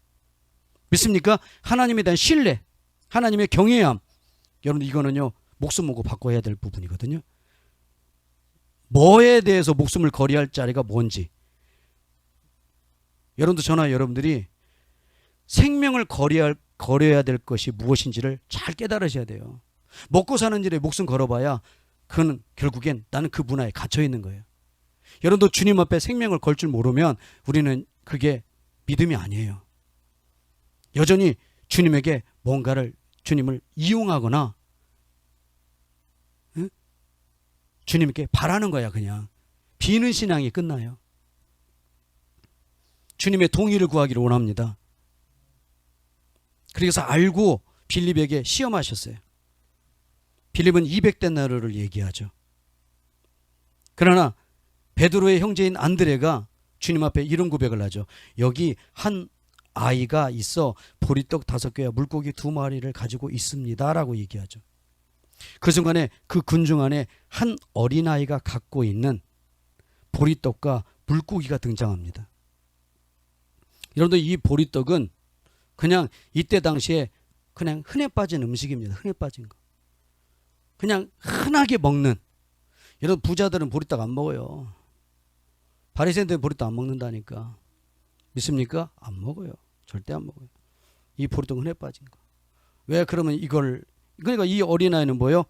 믿습니까? 하나님에 대한 신뢰, 하나님의 경외함. 여러분, 이거는요, 목숨 먹고 바꿔야 될 부분이거든요. 뭐에 대해서 목숨을 걸어야 할 자리가 뭔지. 여러분도 저나 여러분들이 생명을 걸어야 될 것이 무엇인지를 잘 깨달으셔야 돼요. 먹고 사는 일에 목숨 걸어봐야 그는 결국엔 나는 그 문화에 갇혀 있는 거예요. 여러분도 주님 앞에 생명을 걸 줄 모르면 우리는 그게 믿음이 아니에요. 여전히 주님에게 뭔가를, 주님을 이용하거나 주님께 바라는 거야. 그냥 비는 신앙이 끝나요. 주님의 동의를 구하기를 원합니다. 그래서 알고 빌립에게 시험하셨어요. 빌립은 200데나리를 얘기하죠. 그러나 베드로의 형제인 안드레가 주님 앞에 이런 고백을 하죠. 여기 한 아이가 있어 보리떡 5개와 물고기 2마리를 가지고 있습니다 라고 얘기하죠. 그 순간에 그 군중 안에 한 어린아이가 갖고 있는 보리떡과 물고기가 등장합니다. 여러분들, 이 보리떡은 그냥 이때 당시에 그냥 흔해 빠진 음식입니다. 흔해 빠진 거. 그냥 흔하게 먹는. 여러분, 부자들은 보리떡 안 먹어요. 바리새인들은 보리떡 안 먹는다니까. 믿습니까? 안 먹어요. 절대 안 먹어요. 이 보리떡은 흔해 빠진 거. 왜? 그러면 이걸, 그러니까 이 어린아이는 뭐예요?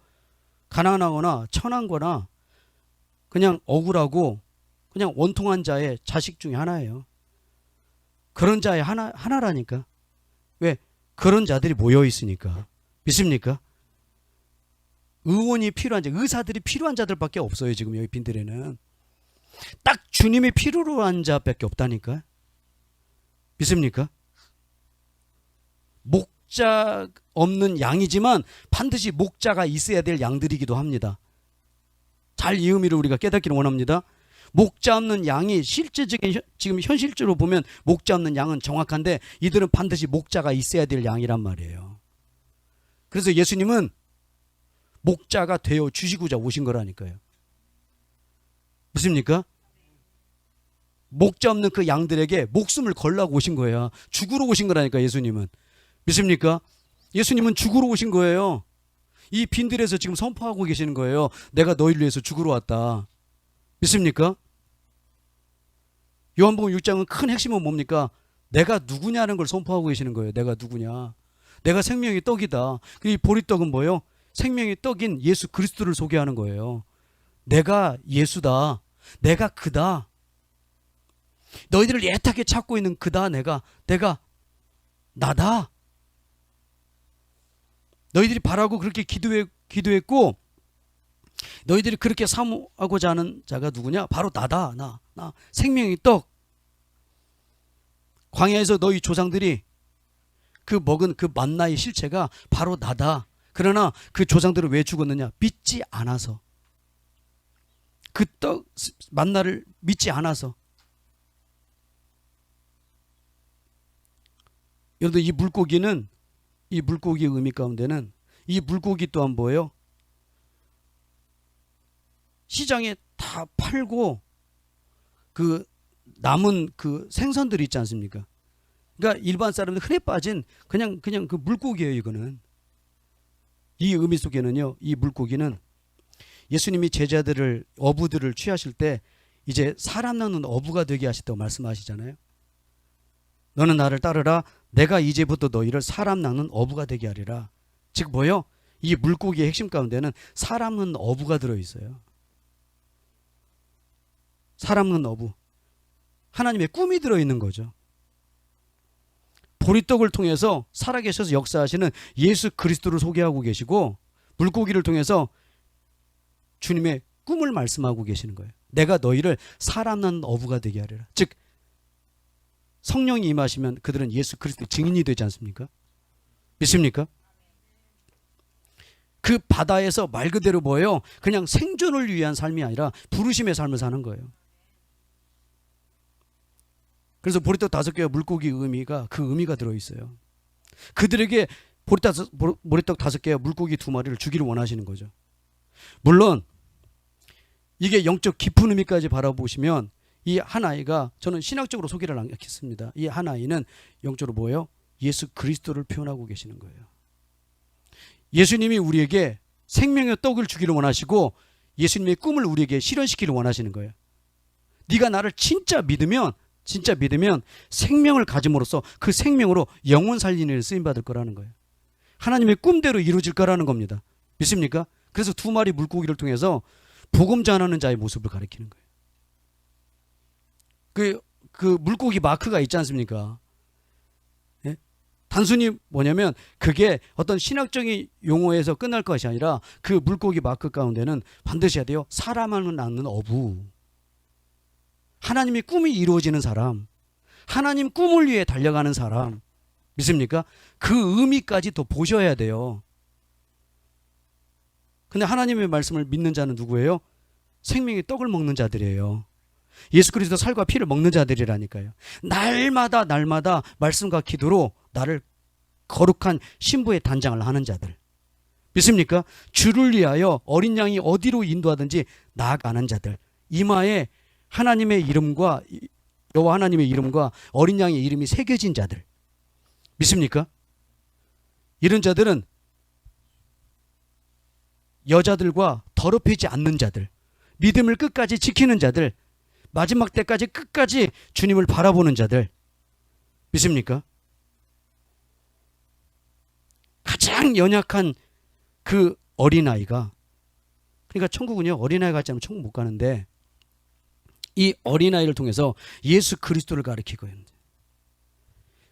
가난하거나 천한 거나 그냥 억울하고 그냥 원통한 자의 자식 중에 하나예요. 그런 자의 하나라니까. 왜? 그런 자들이 모여 있으니까. 믿습니까? 의원이 필요한 자, 의사들이 필요한 자들밖에 없어요. 지금 여기 빈들에는 딱 주님이 필요로 한 자밖에 없다니까. 믿습니까? 목자 없는 양이지만 반드시 목자가 있어야 될 양들이기도 합니다. 잘 이 의미를 우리가 깨닫기를 원합니다. 목자 없는 양이 실제적인, 지금 현실적으로 보면 목자 없는 양은 정확한데 이들은 반드시 목자가 있어야 될 양이란 말이에요. 그래서 예수님은 목자가 되어 주시고자 오신 거라니까요. 믿습니까? 목자 없는 그 양들에게 목숨을 걸라고 오신 거예요. 죽으러 오신 거라니까. 예수님은. 믿습니까? 예수님은 죽으러 오신 거예요. 이 빈들에서 지금 선포하고 계시는 거예요. 내가 너희를 위해서 죽으러 왔다. 믿습니까? 요한복음 6장은 큰 핵심은 뭡니까? 내가 누구냐는 걸 선포하고 계시는 거예요. 내가 누구냐. 내가 생명의 떡이다. 이 보리떡은 뭐예요? 생명의 떡인 예수 그리스도를 소개하는 거예요. 내가 예수다. 내가 그다. 너희들을 애타게 찾고 있는 그다. 내가 나다. 너희들이 바라고 그렇게 기도했고 너희들이 그렇게 사모하고자 하는 자가 누구냐? 바로 나다. 나 생명의 떡. 광야에서 너희 조상들이 그 먹은 그 만나의 실체가 바로 나다. 그러나 그 조상들은 왜 죽었느냐? 믿지 않아서. 그 떡 만나를 믿지 않아서. 여러분, 이 물고기는, 이 물고기의 의미 가운데는 이 물고기 또한 뭐예요? 시장에 다 팔고 그 남은 그 생선들이 있지 않습니까? 그러니까 일반 사람들 흔해 빠진 그냥 그 물고기예요. 이거는. 이 의미 속에는요, 이 물고기는 예수님이 제자들을, 어부들을 취하실 때 이제 사람 낳는 어부가 되게 하셨다고 말씀하시잖아요. 너는 나를 따르라. 내가 이제부터 너희를 사람 낳는 어부가 되게 하리라. 즉 뭐요? 이 물고기의 핵심 가운데는 사람 낳는 어부가 들어있어요. 사람 낳는 어부. 하나님의 꿈이 들어있는 거죠. 보리떡을 통해서 살아계셔서 역사하시는 예수 그리스도를 소개하고 계시고, 물고기를 통해서 주님의 꿈을 말씀하고 계시는 거예요. 내가 너희를 사람 낳는 어부가 되게 하리라. 즉 성령이 임하시면 그들은 예수 그리스도의 증인이 되지 않습니까? 믿습니까? 그 바다에서 말 그대로 뭐예요? 그냥 생존을 위한 삶이 아니라 부르심의 삶을 사는 거예요. 그래서 보리떡 5개와 물고기 의미가 그 의미가 들어있어요. 그들에게 보리떡 5개와 물고기 2마리를 주기를 원하시는 거죠. 물론 이게 영적 깊은 의미까지 바라보시면 이 한 아이가, 저는 신학적으로 소개를 안 했습니다. 이 한 아이는 영적으로 뭐예요? 예수 그리스도를 표현하고 계시는 거예요. 예수님이 우리에게 생명의 떡을 주기를 원하시고 예수님의 꿈을 우리에게 실현시키기를 원하시는 거예요. 네가 나를 진짜 믿으면 생명을 가짐으로써 그 생명으로 영혼 살리는 일을 쓰임받을 거라는 거예요. 하나님의 꿈대로 이루어질 거라는 겁니다. 믿습니까? 그래서 2마리 물고기를 통해서 복음 전하는 자의 모습을 가리키는 거예요. 그 물고기 마크가 있지 않습니까? 예? 단순히 뭐냐면 그게 어떤 신학적인 용어에서 끝날 것이 아니라 그 물고기 마크 가운데는 반드시 해야 돼요. 사람을 낳는 어부. 하나님의 꿈이 이루어지는 사람, 하나님 꿈을 위해 달려가는 사람, 믿습니까? 그 의미까지 더 보셔야 돼요. 근데 하나님의 말씀을 믿는 자는 누구예요? 생명의 떡을 먹는 자들이에요. 예수 그리스도 살과 피를 먹는 자들이라니까요. 날마다 말씀과 기도로 나를 거룩한 신부의 단장을 하는 자들, 믿습니까? 주를 위하여 어린 양이 어디로 인도하든지 나아가는 자들, 이마에 하나님의 이름과 여호와 하나님의 이름과 어린 양의 이름이 새겨진 자들, 믿습니까? 이런 자들은 여자들과 더럽히지 않는 자들, 믿음을 끝까지 지키는 자들, 마지막 때까지 끝까지 주님을 바라보는 자들, 믿습니까? 가장 연약한 그 어린아이가, 그러니까 천국은요, 어린아이 같지 않으면 천국 못 가는데 이 어린아이를 통해서 예수 그리스도를 가리키고 있는데,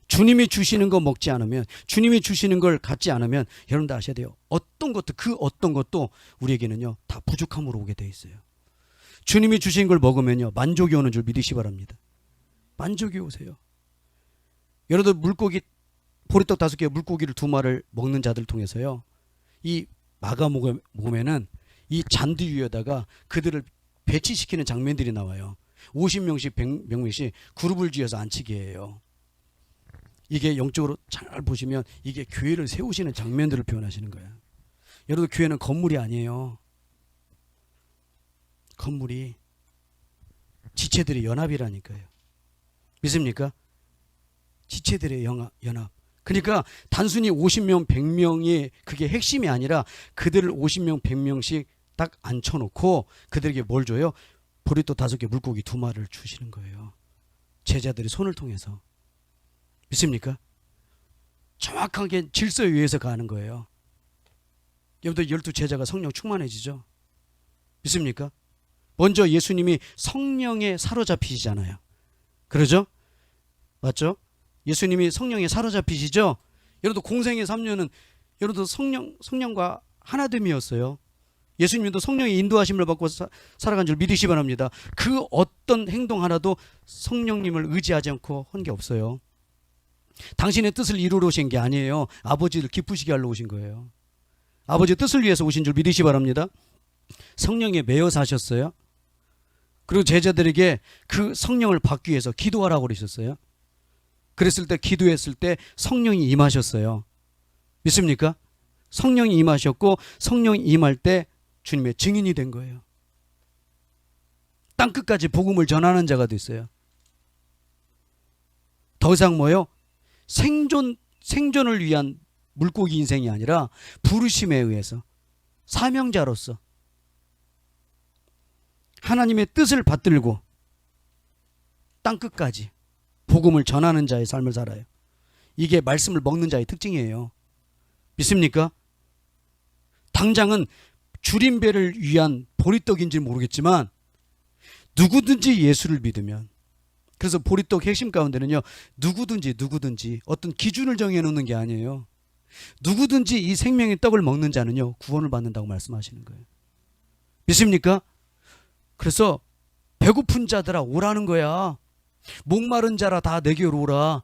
주님이 주시는 거 먹지 않으면, 주님이 주시는 걸 갖지 않으면 여러분들 아셔야 돼요. 어떤 것도 우리에게는요 다 부족함으로 오게 돼 있어요. 주님이 주신 걸 먹으면요 만족이 오는 줄 믿으시 바랍니다. 만족이 오세요. 여러분들 물고기 보리떡 5개 물고기를 2마리를 먹는 자들 통해서요, 이 마가복음에는 이 잔디 위에다가 그들을 배치시키는 장면들이 나와요. 50명씩 100명씩 그룹을 지어서 앉히게 해요. 이게 영적으로 잘 보시면 이게 교회를 세우시는 장면들을 표현하시는 거예요. 여러분, 교회는 건물이 아니에요. 건물이 지체들의 연합이라니까요. 믿습니까? 지체들의 연합. 그러니까 단순히 50명 100명이 그게 핵심이 아니라 그들을 50명 100명씩 딱 앉혀놓고 그들에게 뭘 줘요? 보리떡 5개 물고기 2마리를 주시는 거예요. 제자들이 손을 통해서. 믿습니까? 정확하게 질서에 의해서 가는 거예요. 여러분들 12제자가 성령 충만해지죠? 믿습니까? 먼저 예수님이 성령에 사로잡히시잖아요. 그러죠? 맞죠? 예수님이 성령에 사로잡히시죠? 여러분들 공생의 3년은 여러분들 성령과 하나됨이었어요. 예수님도 성령의 인도하심을 받고 살아간 줄 믿으시 바랍니다. 그 어떤 행동 하나도 성령님을 의지하지 않고 한 게 없어요. 당신의 뜻을 이루러 오신 게 아니에요. 아버지를 기쁘시게 하러 오신 거예요. 아버지의 뜻을 위해서 오신 줄 믿으시 바랍니다. 성령에 매여 사셨어요. 그리고 제자들에게 그 성령을 받기 위해서 기도하라고 그러셨어요. 그랬을 때, 기도했을 때 성령이 임하셨어요. 믿습니까? 성령이 임하셨고 성령이 임할 때 주님의 증인이 된 거예요. 땅끝까지 복음을 전하는 자가 됐어요. 더 이상 뭐요? 생존을 위한 물고기 인생이 아니라 부르심에 의해서 사명자로서 하나님의 뜻을 받들고 땅끝까지 복음을 전하는 자의 삶을 살아요. 이게 말씀을 먹는 자의 특징이에요. 믿습니까? 당장은 줄임배를 위한 보리떡인지 모르겠지만 누구든지 예수를 믿으면, 그래서 보리떡 핵심 가운데는요, 누구든지 어떤 기준을 정해놓는 게 아니에요. 누구든지 이 생명의 떡을 먹는 자는요 구원을 받는다고 말씀하시는 거예요. 믿습니까? 그래서 배고픈 자들아 오라는 거야. 목마른 자라 다 내게로 오라.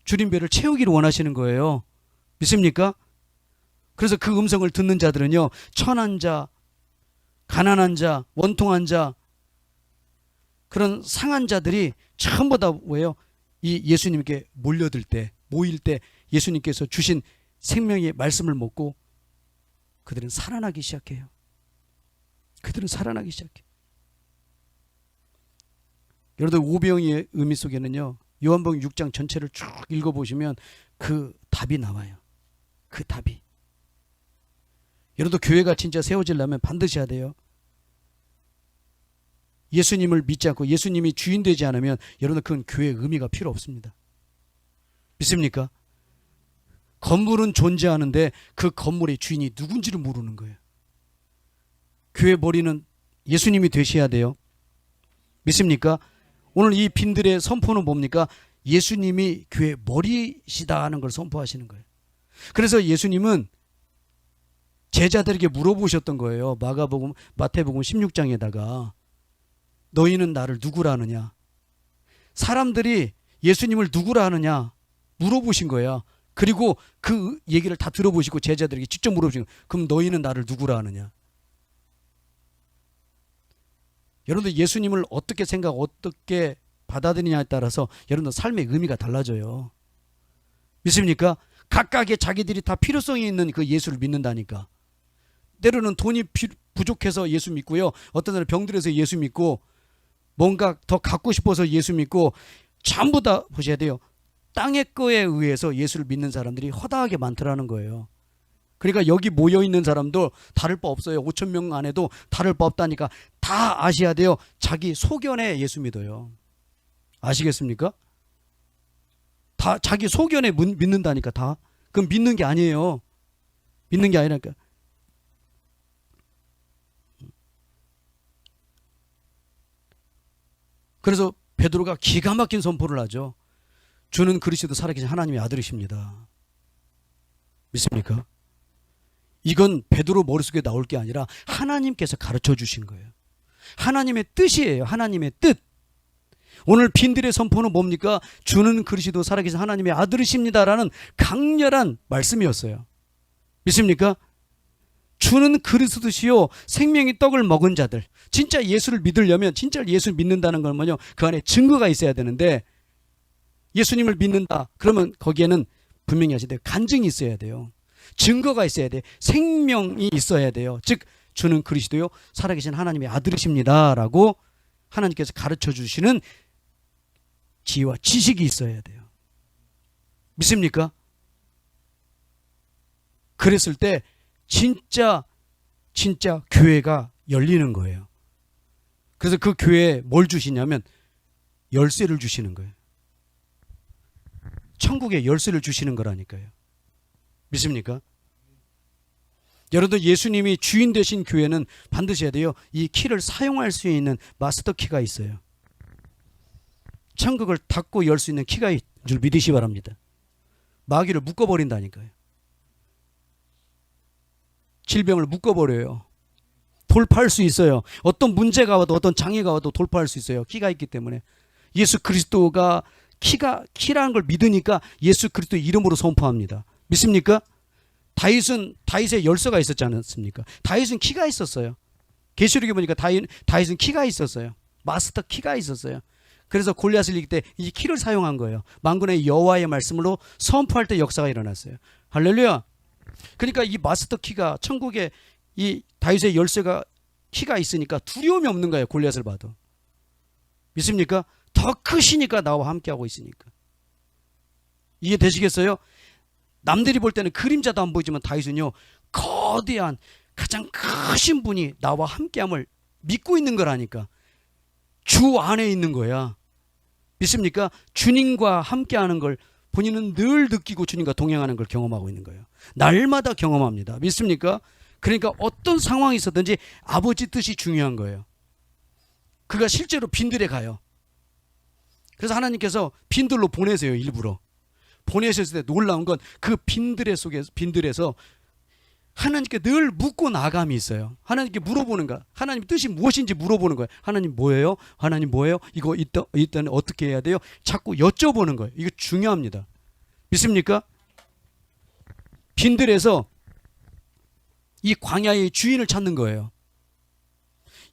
줄임배를 채우기를 원하시는 거예요. 믿습니까? 그래서 그 음성을 듣는 자들은요, 천한 자, 가난한 자, 원통한 자, 그런 상한 자들이 전부 다 뭐예요? 이 예수님께 모일 때 예수님께서 주신 생명의 말씀을 먹고 그들은 살아나기 시작해요. 그들은 살아나기 시작해요. 여러분들 오병이의 의미 속에는요, 요한복음 6장 전체를 쭉 읽어보시면 그 답이 나와요. 그 답이. 여러분들 교회가 진짜 세워지려면 반드시 해야 돼요. 예수님을 믿지 않고 예수님이 주인 되지 않으면 여러분들 그건 교회의 의미가 필요 없습니다. 믿습니까? 건물은 존재하는데 그 건물의 주인이 누군지를 모르는 거예요. 교회 머리는 예수님이 되셔야 돼요. 믿습니까? 오늘 이 빈들의 선포는 뭡니까? 예수님이 교회 머리시다 하는 걸 선포하시는 거예요. 그래서 예수님은 제자들에게 물어보셨던 거예요. 마태복음 16장에다가 너희는 나를 누구라 하느냐? 사람들이 예수님을 누구라 하느냐 물어보신 거야. 그리고 그 얘기를 다 들어보시고 제자들에게 직접 물어보신 거예요. 그럼 너희는 나를 누구라 하느냐? 여러분들 예수님을 어떻게 어떻게 받아들이냐에 따라서 여러분들 삶의 의미가 달라져요. 믿습니까? 각각의 자기들이 다 필요성이 있는 그 예수를 믿는다니까. 때로는 돈이 부족해서 예수 믿고요. 어떤 사람은 병들어서 예수 믿고, 뭔가 더 갖고 싶어서 예수 믿고, 전부 다 보셔야 돼요. 땅의 거에 의해서 예수를 믿는 사람들이 허다하게 많더라는 거예요. 그러니까 여기 모여있는 사람도 다를 바 없어요. 5천 명 안에도 다를 바 없다니까. 다 아셔야 돼요. 자기 소견에 예수 믿어요. 아시겠습니까? 다 자기 소견에 믿는다니까. 다. 그럼 믿는 게 아니에요. 믿는 게 아니라니까. 그래서 베드로가 기가 막힌 선포를 하죠. 주는 그리스도 살아계신 하나님의 아들이십니다. 믿습니까? 이건 베드로 머릿속에 나올 게 아니라 하나님께서 가르쳐 주신 거예요. 하나님의 뜻이에요. 하나님의 뜻. 오늘 빈들의 선포는 뭡니까? 주는 그리스도 살아계신 하나님의 아들이십니다라는 강렬한 말씀이었어요. 믿습니까? 주는 그리스도시요 생명의 떡을 먹은 자들. 진짜 예수를 믿으려면, 진짜 예수를 믿는다는 건 뭐냐? 그 안에 증거가 있어야 되는데, 예수님을 믿는다 그러면 거기에는 분명히 하셔야 돼요. 간증이 있어야 돼요. 증거가 있어야 돼. 생명이 있어야 돼요. 즉 주는 그리스도요 살아계신 하나님의 아들이십니다라고 하나님께서 가르쳐 주시는 지혜와 지식이 있어야 돼요. 믿습니까? 그랬을 때 진짜 교회가 열리는 거예요. 그래서 그 교회에 뭘 주시냐면 열쇠를 주시는 거예요. 천국에 열쇠를 주시는 거라니까요. 믿습니까? 여러분들 예수님이 주인 되신 교회는 반드시 해야 돼요. 이 키를 사용할 수 있는 마스터 키가 있어요. 천국을 닫고 열 수 있는 키가 있는 줄 믿으시 바랍니다. 마귀를 묶어버린다니까요. 질병을 묶어버려요. 돌파할 수 있어요. 어떤 문제가 와도 어떤 장애가 와도 돌파할 수 있어요. 키가 있기 때문에. 예수 그리스도가 키라는 걸 믿으니까 예수 그리스도 이름으로 선포합니다. 믿습니까? 다윗의 열쇠가 있었지 않습니까? 다윗은 키가 있었어요. 계시록에 보니까 다윗은 키가 있었어요. 마스터 키가 있었어요. 그래서 골리앗을 이길 때 이 키를 사용한 거예요. 만군의 여호와의 말씀으로 선포할 때 역사가 일어났어요. 할렐루야. 그러니까 이 마스터 키가 천국에 이 다윗의 열쇠가 키가 있으니까 두려움이 없는 거예요. 골리앗을 봐도. 믿습니까? 더 크시니까 나와 함께하고 있으니까. 이해되시겠어요? 남들이 볼 때는 그림자도 안 보이지만 다윗은요 거대한 가장 크신 분이 나와 함께함을 믿고 있는 거라니까. 주 안에 있는 거야. 믿습니까? 주님과 함께하는 걸 본인은 늘 느끼고 주님과 동행하는 걸 경험하고 있는 거예요. 날마다 경험합니다. 믿습니까? 그러니까 어떤 상황이 있었든지 아버지 뜻이 중요한 거예요. 그가 실제로 빈들에 가요. 그래서 하나님께서 빈들로 보내세요. 일부러. 보내셨을 때 놀라운 건 그 빈들에서 하나님께 늘 묻고 나감이 있어요. 하나님께 물어보는 거야. 하나님 뜻이 무엇인지 물어보는 거예요. 하나님 뭐예요? 하나님 뭐예요? 이거 일단 어떻게 해야 돼요? 자꾸 여쭤보는 거예요. 이거 중요합니다. 믿습니까? 빈들에서 이 광야의 주인을 찾는 거예요.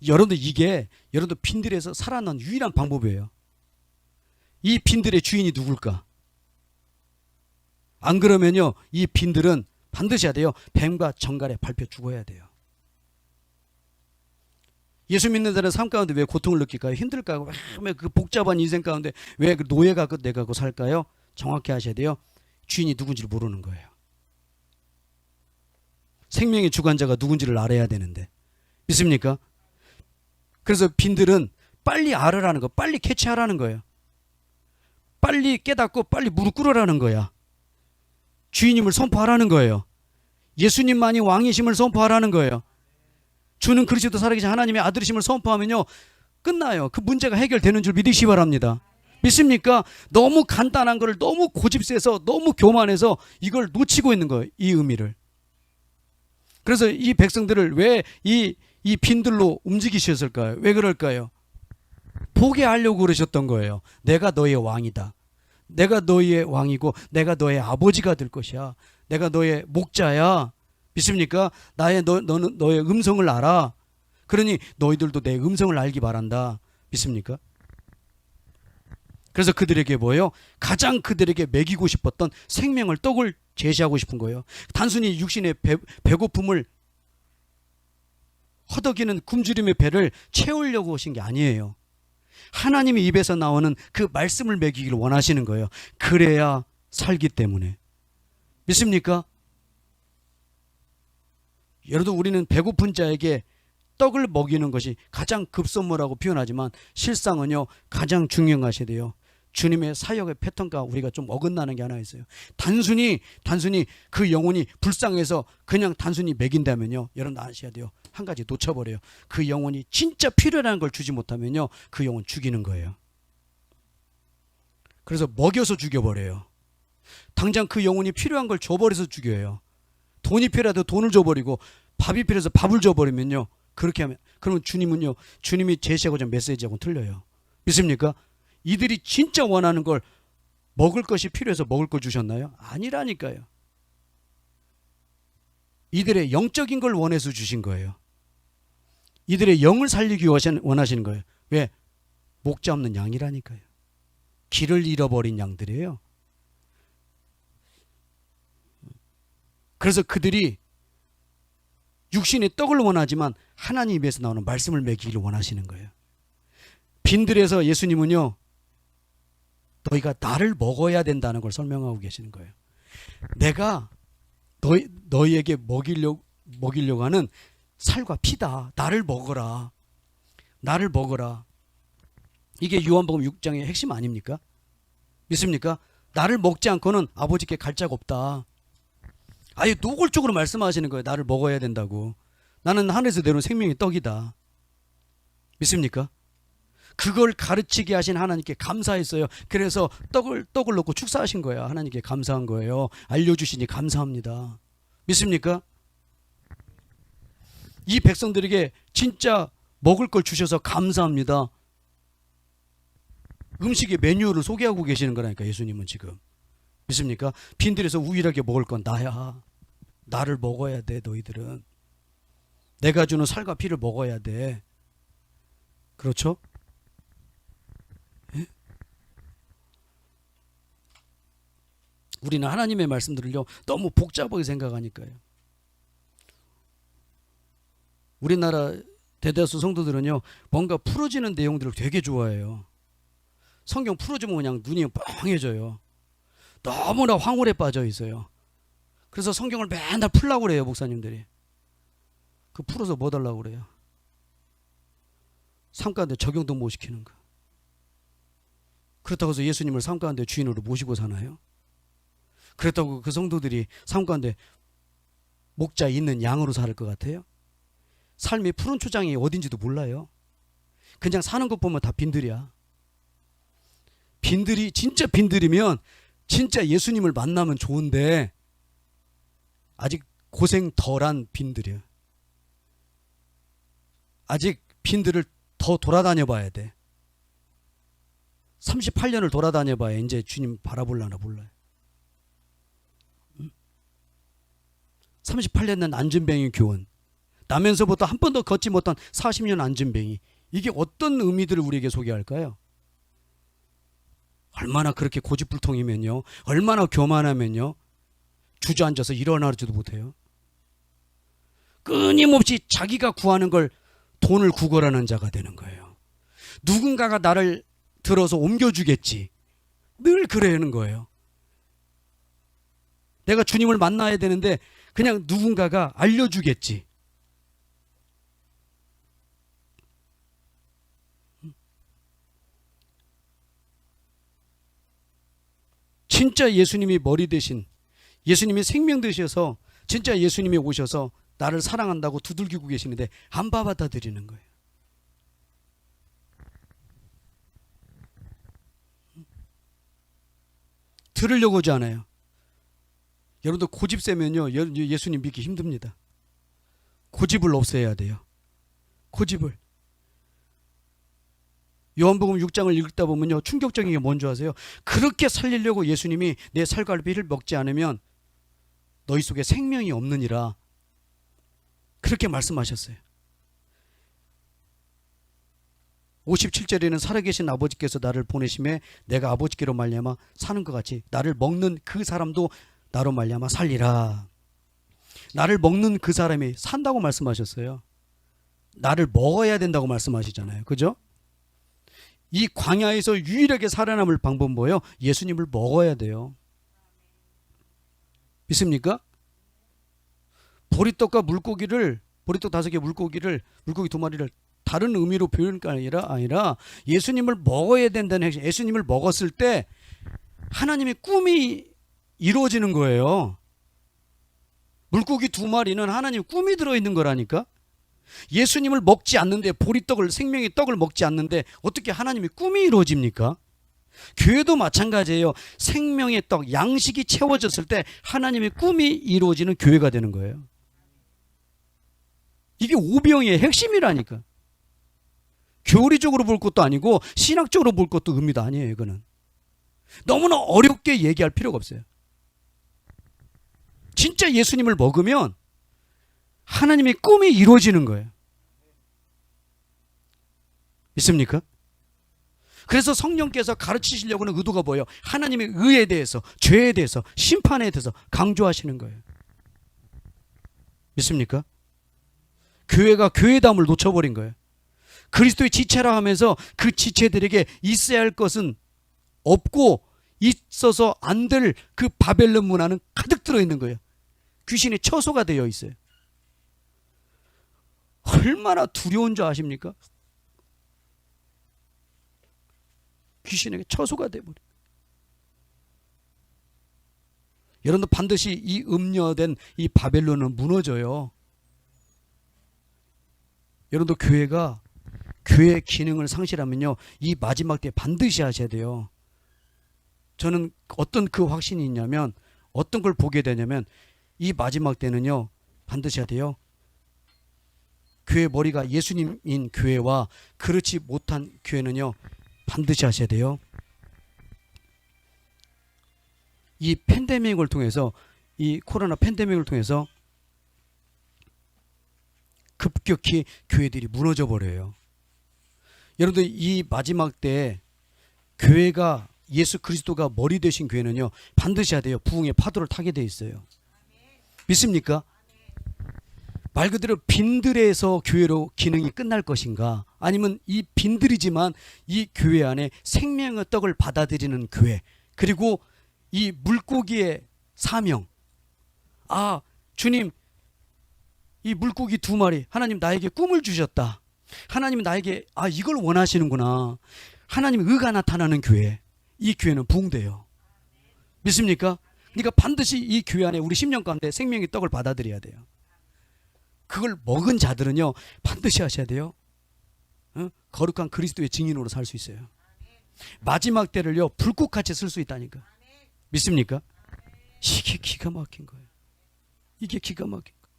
여러분들 여러분들 빈들에서 살아남는 유일한 방법이에요. 이 빈들의 주인이 누굴까? 안 그러면요, 이 빈들은 반드시 해야 돼요. 뱀과 정갈에 밟혀 죽어야 돼요. 예수 믿는 자는 삶 가운데 왜 고통을 느낄까요? 힘들까요? 왜 그 복잡한 인생 가운데 왜 그 노예가 내가고 살까요? 정확히 하셔야 돼요. 주인이 누군지를 모르는 거예요. 생명의 주관자가 누군지를 알아야 되는데. 믿습니까? 그래서 빈들은 빨리 알으라는 거, 빨리 캐치하라는 거예요. 빨리 깨닫고 빨리 무릎 꿇으라는 거야. 주인님을 선포하라는 거예요. 예수님만이 왕이심을 선포하라는 거예요. 주는 그리스도 살아계신 하나님의 아들이심을 선포하면요, 끝나요. 그 문제가 해결되는 줄 믿으시기 바랍니다. 믿습니까? 너무 간단한 거를 너무 고집세서 너무 교만해서 이걸 놓치고 있는 거예요. 이 의미를. 그래서 이 백성들을 왜 이 빈들로 움직이셨을까요? 왜 그럴까요? 보게 하려고 그러셨던 거예요. 내가 너의 왕이다. 내가 너의 왕이고 내가 너의 아버지가 될 것이야. 내가 너의 목자야. 믿습니까? 너는 너의 음성을 알아. 그러니 너희들도 내 음성을 알기 바란다. 믿습니까? 그래서 그들에게 뭐예요? 가장 그들에게 먹이고 싶었던 생명을 떡을 제시하고 싶은 거예요. 단순히 육신의 배고픔을 허덕이는 굶주림의 배를 채우려고 하신 게 아니에요. 하나님의 입에서 나오는 그 말씀을 먹이기를 원하시는 거예요. 그래야 살기 때문에. 믿습니까? 여러분, 우리는 배고픈 자에게 떡을 먹이는 것이 가장 급선무라고 표현하지만 실상은요, 가장 중요한 것이 돼요. 주님의 사역의 패턴과 우리가 좀 어긋나는 게 하나 있어요. 단순히 그 영혼이 불쌍해서 그냥 단순히 먹인다면요, 여러분 아셔야 돼요. 한 가지 놓쳐버려요. 그 영혼이 진짜 필요한 걸 주지 못하면요, 그 영혼 죽이는 거예요. 그래서 먹여서 죽여버려요. 당장 그 영혼이 필요한 걸 줘버려서 죽여요. 돈이 필요해도 돈을 줘버리고 밥이 필요해서 밥을 줘버리면요, 그렇게 하면, 그러면 주님은요, 주님이 제시하고자 메시지하고는 틀려요. 믿습니까? 이들이 진짜 원하는 걸, 먹을 것이 필요해서 먹을 걸 주셨나요? 아니라니까요. 이들의 영적인 걸 원해서 주신 거예요. 이들의 영을 살리기 원하시는 거예요. 왜? 목자 없는 양이라니까요. 길을 잃어버린 양들이에요. 그래서 그들이 육신의 떡을 원하지만 하나님 입에서 나오는 말씀을 먹이기를 원하시는 거예요. 빈들에서 예수님은요, 너희가 나를 먹어야 된다는 걸 설명하고 계시는 거예요. 내가 너희에게 먹이려고 하는 살과 피다. 나를 먹어라. 나를 먹어라. 이게 요한복음 6장의 핵심 아닙니까? 믿습니까? 나를 먹지 않고는 아버지께 갈 자가 없다. 아예 노골적으로 말씀하시는 거예요. 나를 먹어야 된다고. 나는 하늘에서 내려온 생명의 떡이다. 믿습니까? 그걸 가르치게 하신 하나님께 감사했어요. 그래서 떡을 넣고 축사하신 거예요. 하나님께 감사한 거예요. 알려주시니 감사합니다. 믿습니까? 이 백성들에게 진짜 먹을 걸 주셔서 감사합니다. 음식의 메뉴를 소개하고 계시는 거라니까, 예수님은 지금. 믿습니까? 빈들에서 유일하게 먹을 건 나야. 나를 먹어야 돼. 너희들은 내가 주는 살과 피를 먹어야 돼. 그렇죠? 예? 우리는 하나님의 말씀들을요, 너무 복잡하게 생각하니까요. 우리나라 대다수 성도들은요, 뭔가 풀어지는 내용들을 되게 좋아해요. 성경 풀어주면 그냥 눈이 뻥해져요. 너무나 황홀에 빠져 있어요. 그래서 성경을 맨날 풀라고 그래요, 목사님들이. 그 풀어서 뭐 달라고 그래요? 삶 가운데 적용도 못 시키는 거. 그렇다고 해서 예수님을 삶 가운데 주인으로 모시고 사나요? 그렇다고 그 성도들이 삶 가운데 목자 있는 양으로 살 것 같아요? 삶이 푸른 초장이 어딘지도 몰라요. 그냥 사는 것 보면 다 빈들이야. 빈들이 진짜 빈들이면 진짜 예수님을 만나면 좋은데 아직 고생 덜한 빈들이야. 아직 빈들을 더 돌아다녀 봐야 돼. 38년을 돌아다녀 봐야 이제 주님 바라볼라나 몰라요. 38년은 안전뱅이 교원, 나면서부터 한 번도 걷지 못한 40년 안전뱅이, 이게 어떤 의미들을 우리에게 소개할까요? 얼마나 그렇게 고집불통이면요, 얼마나 교만하면요, 주저앉아서 일어나지도 못해요. 끊임없이 자기가 구하는 걸 돈을 구걸하는 자가 되는 거예요. 누군가가 나를 들어서 옮겨주겠지, 늘 그러는 거예요. 내가 주님을 만나야 되는데 그냥 누군가가 알려주겠지. 진짜 예수님이 머리 대신, 예수님이 생명 되셔서 진짜 예수님이 오셔서 나를 사랑한다고 두들기고 계시는데 안 받아들이는 거예요. 들으려고 하지 않아요. 여러분들 고집 세면요, 예수님 믿기 힘듭니다. 고집을 없애야 돼요. 고집을. 요한복음 6장을 읽다 보면요, 충격적인 게 뭔지 아세요? 그렇게 살리려고 예수님이 내 살갈비를 먹지 않으면 너희 속에 생명이 없느니라, 그렇게 말씀하셨어요. 57절에는 살아계신 아버지께서 나를 보내심에 내가 아버지께로 말미암아 사는 것 같이 나를 먹는 그 사람도 나로 말미암아 살리라. 나를 먹는 그 사람이 산다고 말씀하셨어요. 나를 먹어야 된다고 말씀하시잖아요. 그죠? 이 광야에서 유일하게 살아남을 방법은 뭐예요? 예수님을 먹어야 돼요. 믿습니까? 보리떡과 물고기를, 보리떡 5개, 물고기 2마리를 다른 의미로 표현할 게 아니라 예수님을 먹어야 된다는 핵심. 예수님을 먹었을 때 하나님의 꿈이 이루어지는 거예요. 물고기 2마리는 하나님의 꿈이 들어있는 거라니까. 예수님을 먹지 않는데, 보리떡을, 생명의 떡을 먹지 않는데 어떻게 하나님의 꿈이 이루어집니까? 교회도 마찬가지예요. 생명의 떡, 양식이 채워졌을 때 하나님의 꿈이 이루어지는 교회가 되는 거예요. 이게 오병이의 핵심이라니까. 교리적으로 볼 것도 아니고 신학적으로 볼 것도 의미도 아니에요. 이거는 너무나 어렵게 얘기할 필요가 없어요. 진짜 예수님을 먹으면 하나님의 꿈이 이루어지는 거예요. 믿습니까? 그래서 성령께서 가르치시려고 하는 의도가 뭐예요? 하나님의 의에 대해서, 죄에 대해서, 심판에 대해서 강조하시는 거예요. 믿습니까? 교회가 교회담을 놓쳐버린 거예요. 그리스도의 지체라 하면서 그 지체들에게 있어야 할 것은 없고 있어서 안 될 그 바벨론 문화는 가득 들어있는 거예요. 귀신의 처소가 되어 있어요. 얼마나 두려운 줄 아십니까? 귀신에게 처소가 되어버려요. 여러분들 반드시 이 음녀된 이 바벨론은 무너져요. 여러분들 교회가 교회의 기능을 상실하면요, 이 마지막 때 반드시 하셔야 돼요. 저는 어떤 그 확신이 있냐면, 어떤 걸 보게 되냐면, 이 마지막 때는요 반드시 해야 돼요. 교회 머리가 예수님인 교회와 그렇지 못한 교회는요 반드시 하셔야 돼요. 이 팬데믹을 통해서, 이 코로나 팬데믹을 통해서 급격히 교회들이 무너져 버려요. 여러분들 이 마지막 때 교회가, 예수 그리스도가 머리 되신 교회는요 반드시 해야 돼요. 부흥의 파도를 타게 돼 있어요. 믿습니까? 말 그대로 빈들에서 교회로 기능이 끝날 것인가, 아니면 이 빈들이지만 이 교회 안에 생명의 떡을 받아들이는 교회, 그리고 이 물고기의 사명, 아 주님, 이 물고기 2마리 하나님 나에게 꿈을 주셨다, 하나님 나에게 이걸 원하시는구나, 하나님 의가 나타나는 교회, 이 교회는 부흥돼요. 믿습니까? 그러니까 반드시 이 교회 안에 우리 10년 가운데 생명의 떡을 받아들여야 돼요. 그걸 먹은 자들은요 반드시 하셔야 돼요. 거룩한 그리스도의 증인으로 살 수 있어요. 마지막 때를요 불꽃같이 쓸 수 있다니까. 믿습니까? 이게 기가 막힌 거예요. 이게 기가 막힌 거예요.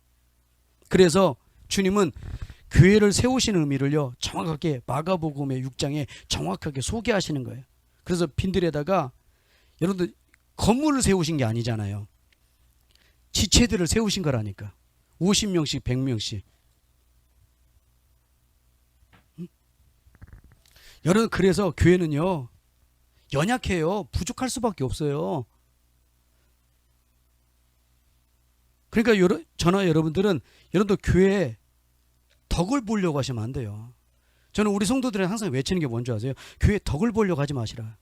그래서 주님은 교회를 세우시는 의미를요 정확하게 마가복음의 6장에 정확하게 소개하시는 거예요. 그래서 빈들에다가 여러분들 건물을 세우신 게 아니잖아요. 지체들을 세우신 거라니까. 50명씩 100명씩. 여러분 그래서 교회는요 연약해요. 부족할 수밖에 없어요. 그러니까 저나 여러분들은 여러분도 교회에 덕을 보려고 하시면 안 돼요. 저는 우리 성도들은 항상 외치는 게 뭔지 아세요? 교회에 덕을 보려고 하지 마시라.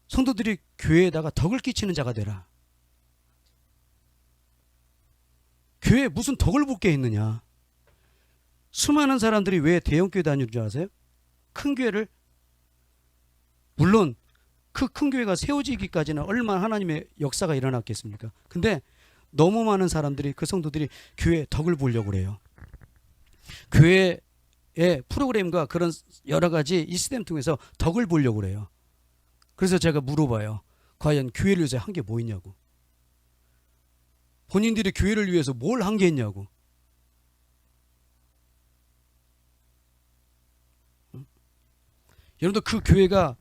성도들이 교회에다가 덕을 끼치는 자가 되라. 교회에 무슨 덕을 볼 게 있느냐. 수많은 사람들이 왜 대형교회 다니는 줄 아세요? 큰 교회를. 물론 그 큰 교회가 세워지기까지는 얼마나 하나님의 역사가 일어났겠습니까? 근데 너무 많은 사람들이 그 성도들이 교회에 덕을 보려고 그래요. 교회의 프로그램과 그런 여러 가지 이 시스템 통해서 덕을 보려고 그래요. 그래서 제가 물어봐요. 과연 교회를 위해서 한 게 뭐 있냐고. 본인들이 교회를 위해서 뭘 한 게 있냐고. 여러분들 그 교회가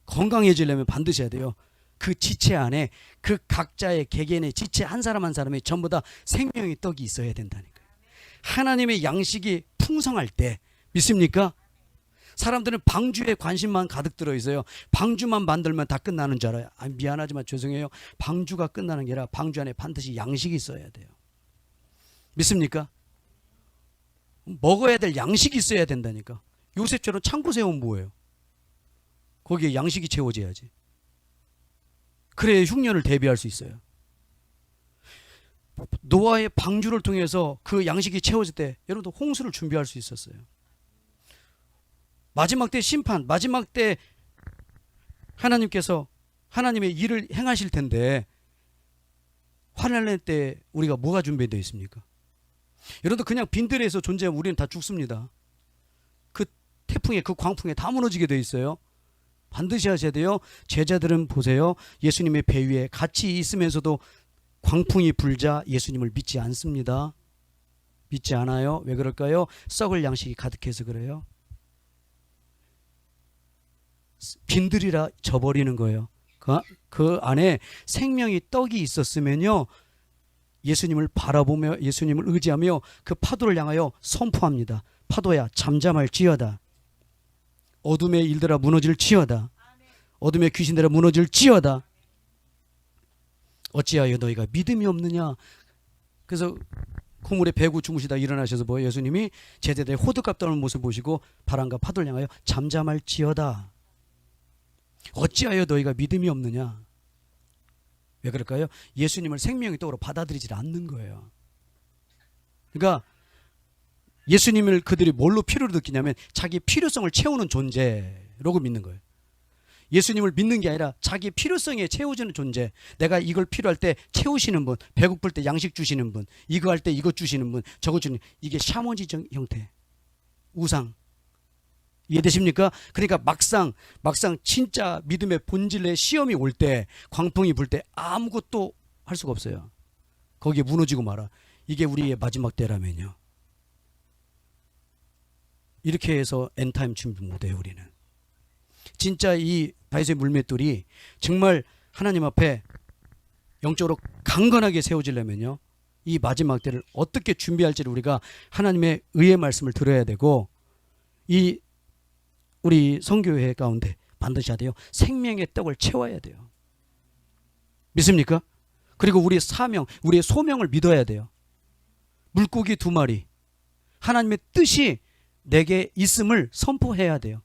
건강해지려면 반드시 해야 돼요. 그 지체 안에 그 각자의 개개인의 지체 한 사람 한 사람이 전부 다 생명의 떡이 있어야 된다니까요. 하나님의 양식이 풍성할 때 믿습니까? 사람들은 방주에 관심만 가득 들어 있어요. 방주만 만들면 다 끝나는 줄 알아요. 미안하지만 죄송해요. 방주가 끝나는 게 아니라 방주 안에 반드시 양식이 있어야 돼요. 믿습니까? 먹어야 될 양식이 있어야 된다니까. 요셉처럼 창고 세우면 뭐예요? 거기에 양식이 채워져야지. 그래야 흉년을 대비할 수 있어요. 노아의 방주를 통해서 그 양식이 채워질 때 여러분도 홍수를 준비할 수 있었어요. 마지막 때 심판, 마지막 때 하나님께서 하나님의 일을 행하실 텐데 환난 날 때 우리가 뭐가 준비되어 있습니까? 여러분들 그냥 빈들에서 존재하면 우리는 다 죽습니다. 그 태풍에 그 광풍에 다 무너지게 되어 있어요. 반드시 하셔야 돼요. 제자들은 보세요. 예수님의 배 위에 같이 있으면서도 광풍이 불자 예수님을 믿지 않습니다. 믿지 않아요. 왜 그럴까요? 썩을 양식이 가득해서 그래요. 빈들이라 져버리는 거예요. 그 안에 생명의 떡이 있었으면요 예수님을 바라보며 예수님을 의지하며 그 파도를 향하여 선포합니다. 파도야 잠잠할지어다. 어둠의 일들아 무너질지어다. 어둠의 귀신들아 무너질지어다. 어찌하여 너희가 믿음이 없느냐. 그래서 그물에 배고 주무시다 일어나셔서 뭐 예수님이 제자들의 호들갑 떠는 모습 보시고 바람과 파도를 향하여 잠잠할지어다. 어찌하여 너희가 믿음이 없느냐. 왜 그럴까요? 예수님을 생명의 떡으로 받아들이지 않는 거예요. 그러니까 예수님을 그들이 뭘로 필요로 느끼냐면 자기 필요성을 채우는 존재라고 믿는 거예요. 예수님을 믿는 게 아니라 자기 필요성에 채워주는 존재. 내가 이걸 필요할 때 채우시는 분, 배고플 때 양식 주시는 분, 이거 할 때 이거 주시는 분, 저거 주는, 이게 샤머니적 형태, 우상. 이해되십니까? 그러니까 막상 진짜 믿음의 본질의 시험이 올 때, 광풍이 불 때 아무것도 할 수가 없어요. 거기에 무너지고 말아. 이게 우리의 마지막 때라면요. 이렇게 해서 엔타임 준비 못해요. 우리는 진짜 이 다윗의 물맷돌이 정말 하나님 앞에 영적으로 강건하게 세워지려면요 이 마지막 때를 어떻게 준비할지를 우리가 하나님의 의의 말씀을 들어야 되고, 이 우리 선교회 가운데 반드시 해야 돼요. 생명의 떡을 채워야 돼요. 믿습니까? 그리고 우리의 사명, 우리의 소명을 믿어야 돼요. 물고기 2마리 하나님의 뜻이 내게 있음을 선포해야 돼요.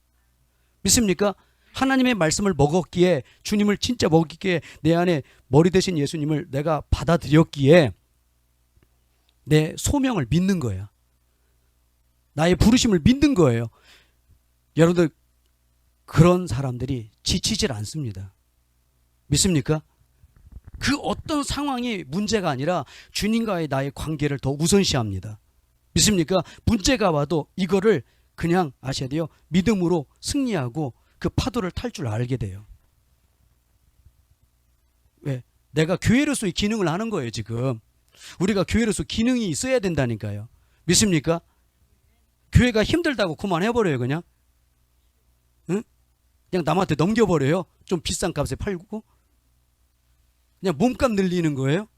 믿습니까? 하나님의 말씀을 먹었기에, 주님을 진짜 먹었기에, 내 안에 머리 대신 예수님을 내가 받아들였기에 내 소명을 믿는 거예요. 나의 부르심을 믿는 거예요. 여러분들 그런 사람들이 지치질 않습니다. 믿습니까? 그 어떤 상황이 문제가 아니라 주님과의 나의 관계를 더 우선시합니다. 믿습니까? 문제가 와도 이거를 그냥 아셔야 돼요. 믿음으로 승리하고 그 파도를 탈 줄 알게 돼요. 왜? 내가 교회로서의 기능을 하는 거예요, 지금. 우리가 교회로서 기능이 있어야 된다니까요. 믿습니까? 교회가 힘들다고 그만해버려요, 그냥. 응? 그냥 남한테 넘겨버려요. 좀 비싼 값에 팔고. 그냥 몸값 늘리는 거예요.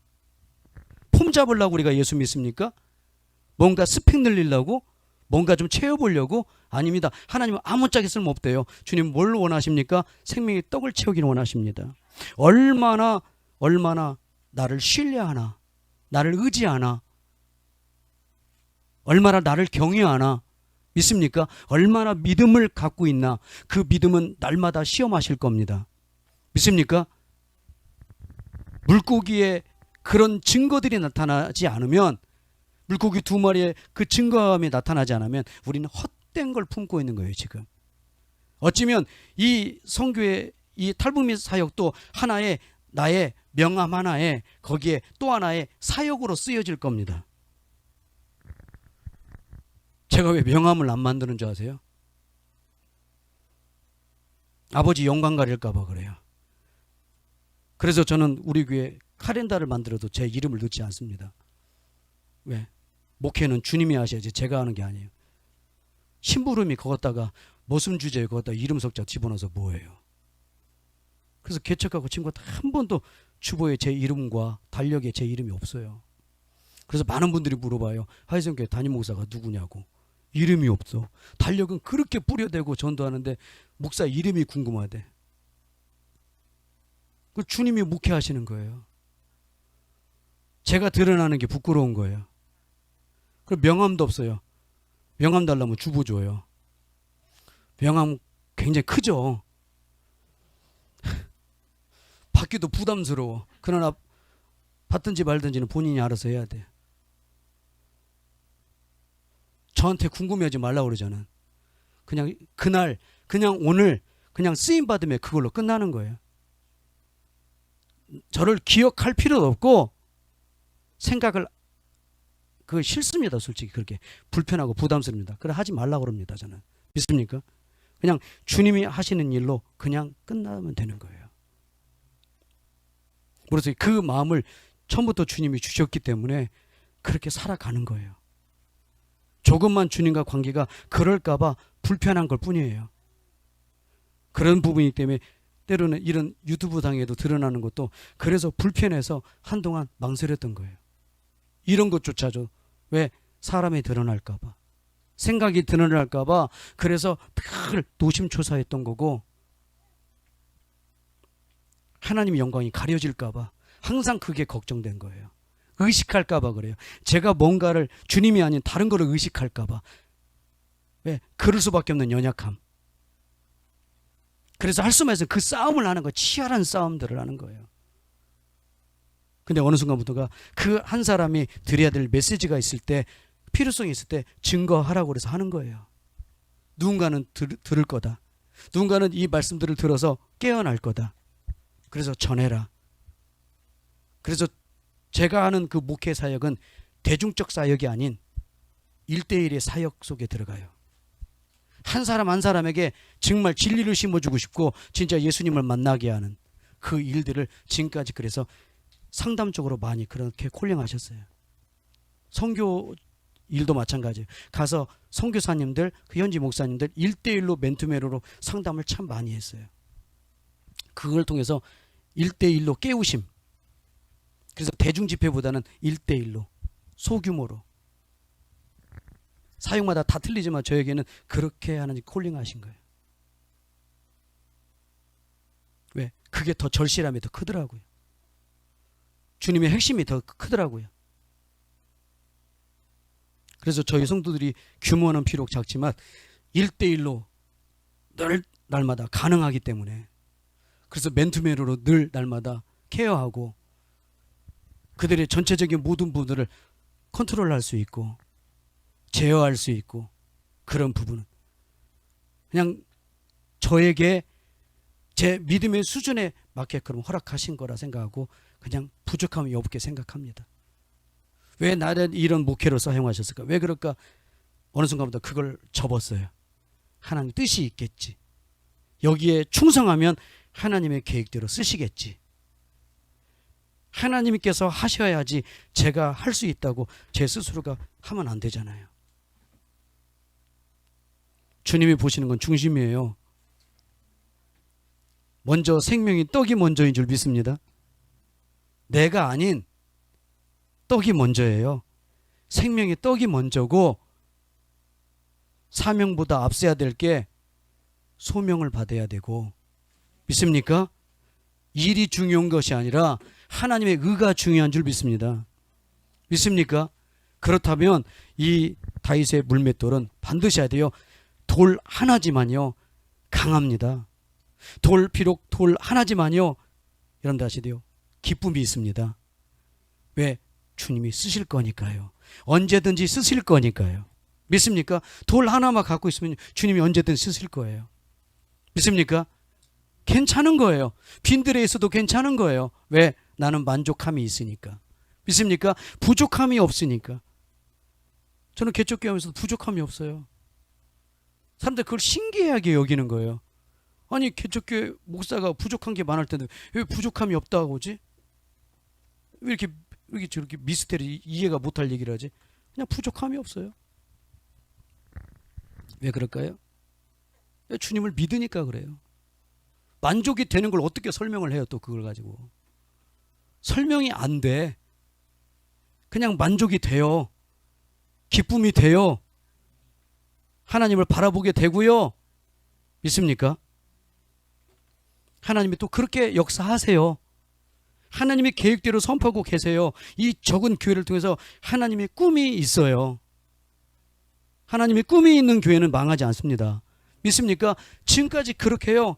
폼 잡으려고 우리가 예수 믿습니까? 뭔가 스펙 늘리려고? 뭔가 좀 채워보려고? 아닙니다. 하나님은 아무짝에 쓸모없대요. 주님 뭘 원하십니까? 생명의 떡을 채우기를 원하십니다. 얼마나 나를 신뢰하나, 나를 의지하나, 얼마나 나를 경외하나, 믿습니까? 얼마나 믿음을 갖고 있나, 그 믿음은 날마다 시험하실 겁니다. 믿습니까? 물고기에 그런 증거들이 나타나지 않으면, 물고기 두 마리의 그 증거감이 나타나지 않으면 우리는 헛된 걸 품고 있는 거예요, 지금. 어찌면 이 선교의 이 탈북민 사역도 하나의 나의 명함 하나에, 거기에 또 하나의 사역으로 쓰여질 겁니다. 제가 왜 명함을 안 만드는 줄 아세요? 아버지 영광 가릴까 봐 그래요. 그래서 저는 우리 교회 카렌다를 만들어도 제 이름을 넣지 않습니다. 왜? 목회는 주님이 하셔야지 제가 하는 게 아니에요. 심부름이 거기다가 모순 주제에 거기다 이름 석자 집어넣어서 뭐예요? 그래서 개척하고 친구가 한 번도 주보에 제 이름과 달력에 제 이름이 없어요. 그래서 많은 분들이 물어봐요. 하이성교회 담임 목사가 누구냐고. 이름이 없어. 달력은 그렇게 뿌려대고 전도하는데 목사 이름이 궁금하대. 그 주님이 목회하시는 거예요. 제가 드러나는 게 부끄러운 거예요. 그 명함도 없어요. 명함 달라면 주보 줘요. 명함 굉장히 크죠. 받기도 부담스러워. 그러나 받든지 말든지는 본인이 알아서 해야 돼. 저한테 궁금해하지 말라고 그러잖아. 그냥 그날, 그냥 오늘, 그냥 쓰임 받으면 그걸로 끝나는 거예요. 저를 기억할 필요도 없고 생각을 그거 싫습니다. 솔직히 그렇게 불편하고 부담스럽습니다. 그래 하지 말라고 그럽니다. 저는. 믿습니까? 그냥 주님이 하시는 일로 그냥 끝나면 되는 거예요. 그래서 그 마음을 처음부터 주님이 주셨기 때문에 그렇게 살아가는 거예요. 조금만 주님과 관계가 그럴까 봐 불편한 걸 뿐이에요. 그런 부분이기 때문에 때로는 이런 유튜브 당에도 드러나는 것도 그래서 불편해서 한동안 망설였던 거예요. 이런 것조차도 왜? 사람이 드러날까 봐, 생각이 드러날까 봐 그래서 늘 노심초사했던 거고, 하나님의 영광이 가려질까 봐 항상 그게 걱정된 거예요. 의식할까 봐 그래요. 제가 뭔가를 주님이 아닌 다른 거를 의식할까 봐. 왜? 그럴 수밖에 없는 연약함. 그래서 할 수만 해서 그 싸움을 하는 거예요. 치열한 싸움들을 하는 거예요. 근데 어느 순간부터가 그 한 사람이 드려야 될 메시지가 있을 때, 필요성이 있을 때 증거하라고 그래서 하는 거예요. 누군가는 들을 거다. 누군가는 이 말씀들을 들어서 깨어날 거다. 그래서 전해라. 그래서 제가 하는 그 목회 사역은 대중적 사역이 아닌 1대1의 사역 속에 들어가요. 한 사람 한 사람에게 정말 진리를 심어주고 싶고 진짜 예수님을 만나게 하는 그 일들을 지금까지 그래서 상담적으로 많이 그렇게 콜링하셨어요. 선교 일도 마찬가지예요. 가서 선교사님들, 그 현지 목사님들 1대1로 맨투맨으로 상담을 참 많이 했어요. 그걸 통해서 1대1로 깨우심. 그래서 대중집회보다는 1대1로 소규모로. 사역마다 다 틀리지만 저에게는 그렇게 하나님 콜링하신 거예요. 왜? 그게 더 절실함이 더 크더라고요. 주님의 핵심이 더 크더라고요. 그래서 저희 성도들이 규모는 비록 작지만 1대1로 늘 날마다 가능하기 때문에, 그래서 맨투맨으로 늘 날마다 케어하고 그들의 전체적인 모든 부분들을 컨트롤할 수 있고 제어할 수 있고, 그런 부분은 그냥 저에게 제 믿음의 수준에 맞게끔 허락하신 거라 생각하고 그냥 부족함이 없게 생각합니다. 왜 나를 이런 목회로 사용하셨을까? 왜 그럴까? 어느 순간부터 그걸 접었어요. 하나님 뜻이 있겠지. 여기에 충성하면 하나님의 계획대로 쓰시겠지. 하나님께서 하셔야지 제가 할 수 있다고 제 스스로가 하면 안 되잖아요. 주님이 보시는 건 중심이에요. 먼저 생명이 떡이 먼저인 줄 믿습니다. 내가 아닌 떡이 먼저예요. 생명의 떡이 먼저고 사명보다 앞서야 될 게 소명을 받아야 되고 믿습니까? 일이 중요한 것이 아니라 하나님의 의가 중요한 줄 믿습니다. 믿습니까? 그렇다면 이 다윗의 물맷돌은 반드시 해야 돼요. 돌 하나지만요 강합니다. 비록 돌 하나지만요 여러분들 아셔야 돼요. 기쁨이 있습니다. 왜? 주님이 쓰실 거니까요. 언제든지 쓰실 거니까요. 믿습니까? 돌 하나만 갖고 있으면 주님이 언제든 쓰실 거예요. 믿습니까? 괜찮은 거예요. 빈들에 있어도 괜찮은 거예요. 왜? 나는 만족함이 있으니까. 믿습니까? 부족함이 없으니까. 저는 개척교회 하면서도 부족함이 없어요. 사람들 그걸 신기하게 여기는 거예요. 아니 개척교회 목사가 부족한 게 많을 텐데 왜 부족함이 없다고 하지? 왜 이렇게 저렇게 미스테리 이해가 못할 얘기를 하지? 그냥 부족함이 없어요. 왜 그럴까요? 주님을 믿으니까 그래요. 만족이 되는 걸 어떻게 설명을 해요? 또 그걸 가지고 설명이 안 돼. 그냥 만족이 돼요. 기쁨이 돼요. 하나님을 바라보게 되고요. 믿습니까? 하나님이 또 그렇게 역사하세요. 하나님의 계획대로 선포하고 계세요. 이 적은 교회를 통해서 하나님의 꿈이 있어요. 하나님의 꿈이 있는 교회는 망하지 않습니다. 믿습니까? 지금까지 그렇게 해요.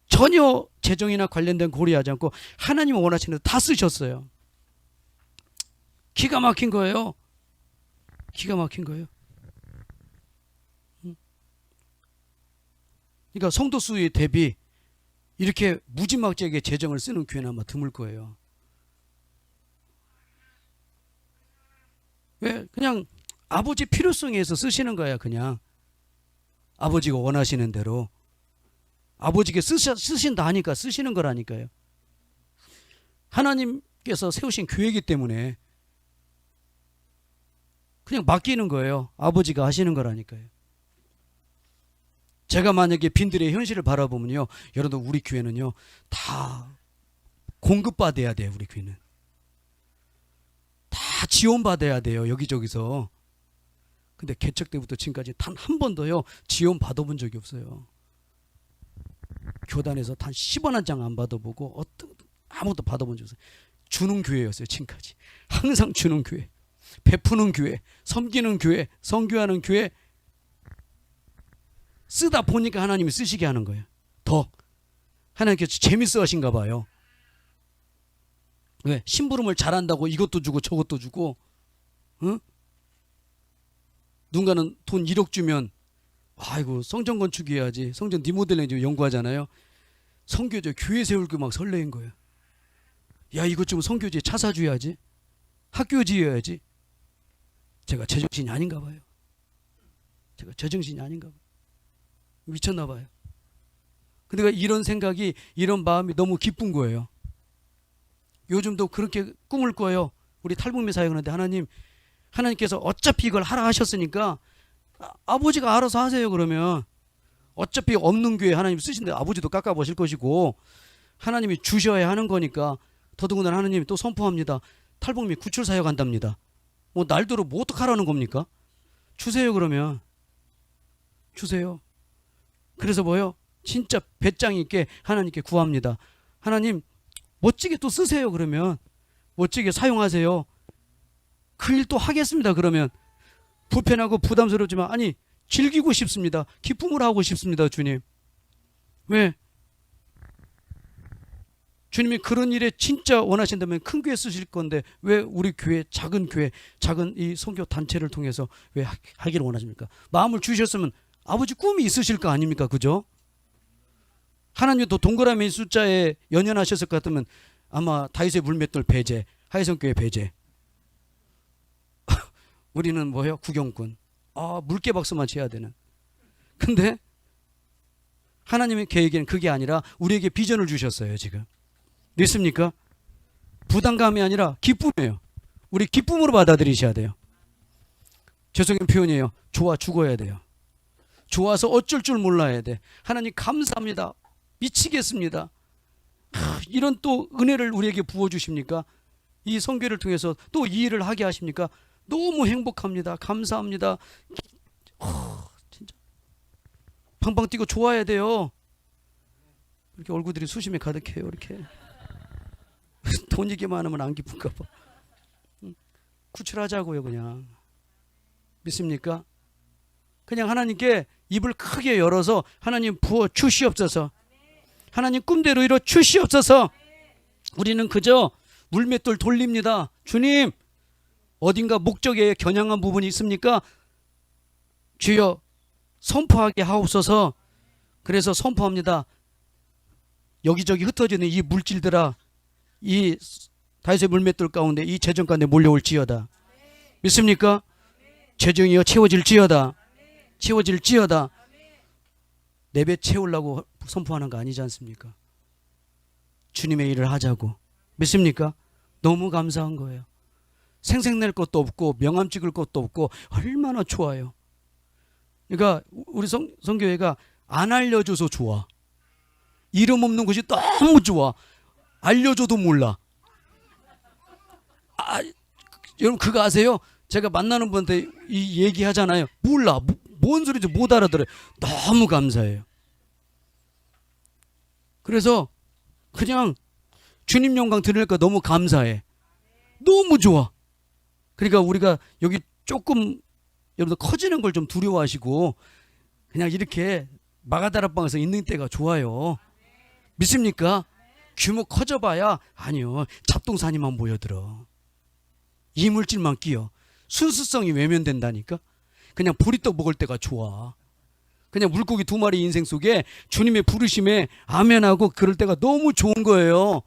전혀 재정이나 관련된 고려하지 않고 하나님이 원하시는 다 쓰셨어요. 기가 막힌 거예요. 기가 막힌 거예요. 그러니까 성도 수에 대비 이렇게 무지막지하게 재정을 쓰는 교회는 아마 드물 거예요. 왜? 그냥 아버지 필요성에 의해서 쓰시는 거야. 그냥 아버지가 원하시는 대로 아버지께 쓰신다 하니까 쓰시는 거라니까요. 하나님께서 세우신 교회이기 때문에 그냥 맡기는 거예요. 아버지가 하시는 거라니까요. 제가 만약에 빈들의 현실을 바라보면요, 여러분 우리 교회는요 다 공급받아야 돼요. 우리 교회는 다 지원받아야 돼요. 여기저기서. 근데 개척 때부터 지금까지 단 한 번도요 지원 받아본 적이 없어요. 교단에서 단 10원 한 장 안 받아보고 아무것도 받아본 적이 없어요. 주는 교회였어요. 지금까지 항상 주는 교회, 베푸는 교회, 섬기는 교회, 선교하는 교회. 쓰다 보니까 하나님이 쓰시게 하는 거예요. 더 하나님께서 재밌어 하신가 봐요. 왜? 심부름을 잘한다고 이것도 주고 저것도 주고. 응? 누군가는 돈 1억 주면 아이고 성전 건축해야지, 성전 리모델링 좀 연구하잖아요. 선교제 교회 세울고 막 설레인 거예요. 야 이것 좀 선교제 차 사줘야지, 학교 지어야지. 제가 제정신이 아닌가 봐요. 제가 제정신이 아닌가 봐요. 미쳤나 봐요. 근데 이런 생각이, 이런 마음이 너무 기쁜 거예요. 요즘도 그렇게 꿈을 꿔요. 우리 탈북민 사역하는데 하나님께서 어차피 이걸 하라 하셨으니까 아버지가 알아서 하세요. 그러면 어차피 없는 교회 하나님 쓰신데 아버지도 깎아보실 것이고 하나님이 주셔야 하는 거니까. 더더군다나 하나님이 또 선포합니다. 탈북민 구출 사역 한답니다. 뭐 날도로 뭐 어떡하라는 겁니까? 주세요. 그러면 주세요. 그래서 뭐요? 진짜 배짱 있게 하나님께 구합니다. 하나님 멋지게 또 쓰세요. 그러면 멋지게 사용하세요. 그 일 또 하겠습니다. 그러면 불편하고 부담스럽지만 아니 즐기고 싶습니다. 기쁨을 하고 싶습니다. 주님. 왜? 주님이 그런 일에 진짜 원하신다면 큰 교회 쓰실 건데 왜 우리 교회, 작은 이 선교 단체를 통해서 왜 하기를 원하십니까? 마음을 주셨으면 아버지 꿈이 있으실 거 아닙니까? 그죠? 하나님도 동그라미 숫자에 연연하셨을 것 같으면 아마 다윗의 물맷돌 배제, 하혜성교회 배제. 우리는 뭐예요? 구경꾼. 물개 박수만 쳐야 되는. 근데 하나님의 계획에는 그게 아니라 우리에게 비전을 주셨어요. 지금 믿습니까? 부담감이 아니라 기쁨이에요. 우리 기쁨으로 받아들이셔야 돼요. 죄송한 표현이에요. 좋아 죽어야 돼요. 좋아서 어쩔 줄 몰라야 돼. 하나님 감사합니다. 미치겠습니다. 이런 또 은혜를 우리에게 부어주십니까? 이 선교를 통해서 또 이 일을 하게 하십니까? 너무 행복합니다. 감사합니다. 진짜 팡팡 뛰고 좋아야 돼요. 이렇게 얼굴들이 수심에 가득해요. 이렇게 돈 얘기만 하면 안 기쁜가 봐. 구출하자고요. 그냥 믿습니까? 그냥 하나님께 입을 크게 열어서 하나님 부어 주시옵소서. 하나님 꿈대로 이뤄 주시옵소서. 우리는 그저 물맷돌 돌립니다. 주님, 어딘가 목적에 겨냥한 부분이 있습니까? 주여 선포하게 하옵소서. 그래서 선포합니다. 여기저기 흩어지는 이 물질들아, 이 다윗의 물맷돌 가운데 이 재정 가운데 몰려올지어다. 믿습니까? 재정이여 채워질지어다. 채워질지어다. 내 배 채우려고 선포하는 거 아니지 않습니까? 주님의 일을 하자고. 믿습니까? 너무 감사한 거예요. 생색낼 것도 없고 명함 찍을 것도 없고 얼마나 좋아요. 그러니까 우리 성교회가 안 알려줘서 좋아. 이름 없는 것이 너무 좋아. 알려줘도 몰라. 여러분 그거 아세요? 제가 만나는 분한테 이 얘기하잖아요. 몰라. 뭔 소리인지 못 알아들어요. 너무 감사해요. 그래서 그냥 주님 영광 드리니까 너무 감사해. 너무 좋아. 그러니까 우리가 여기 조금 여러분들 커지는 걸 좀 두려워하시고 그냥 이렇게 마가다락방에서 있는 때가 좋아요. 믿습니까? 규모 커져봐야 아니요. 잡동사니만 모여들어. 이물질만 끼어. 순수성이 외면된다니까. 그냥 보리떡 먹을 때가 좋아. 그냥 물고기 2마리 인생 속에 주님의 부르심에 아멘하고 그럴 때가 너무 좋은 거예요.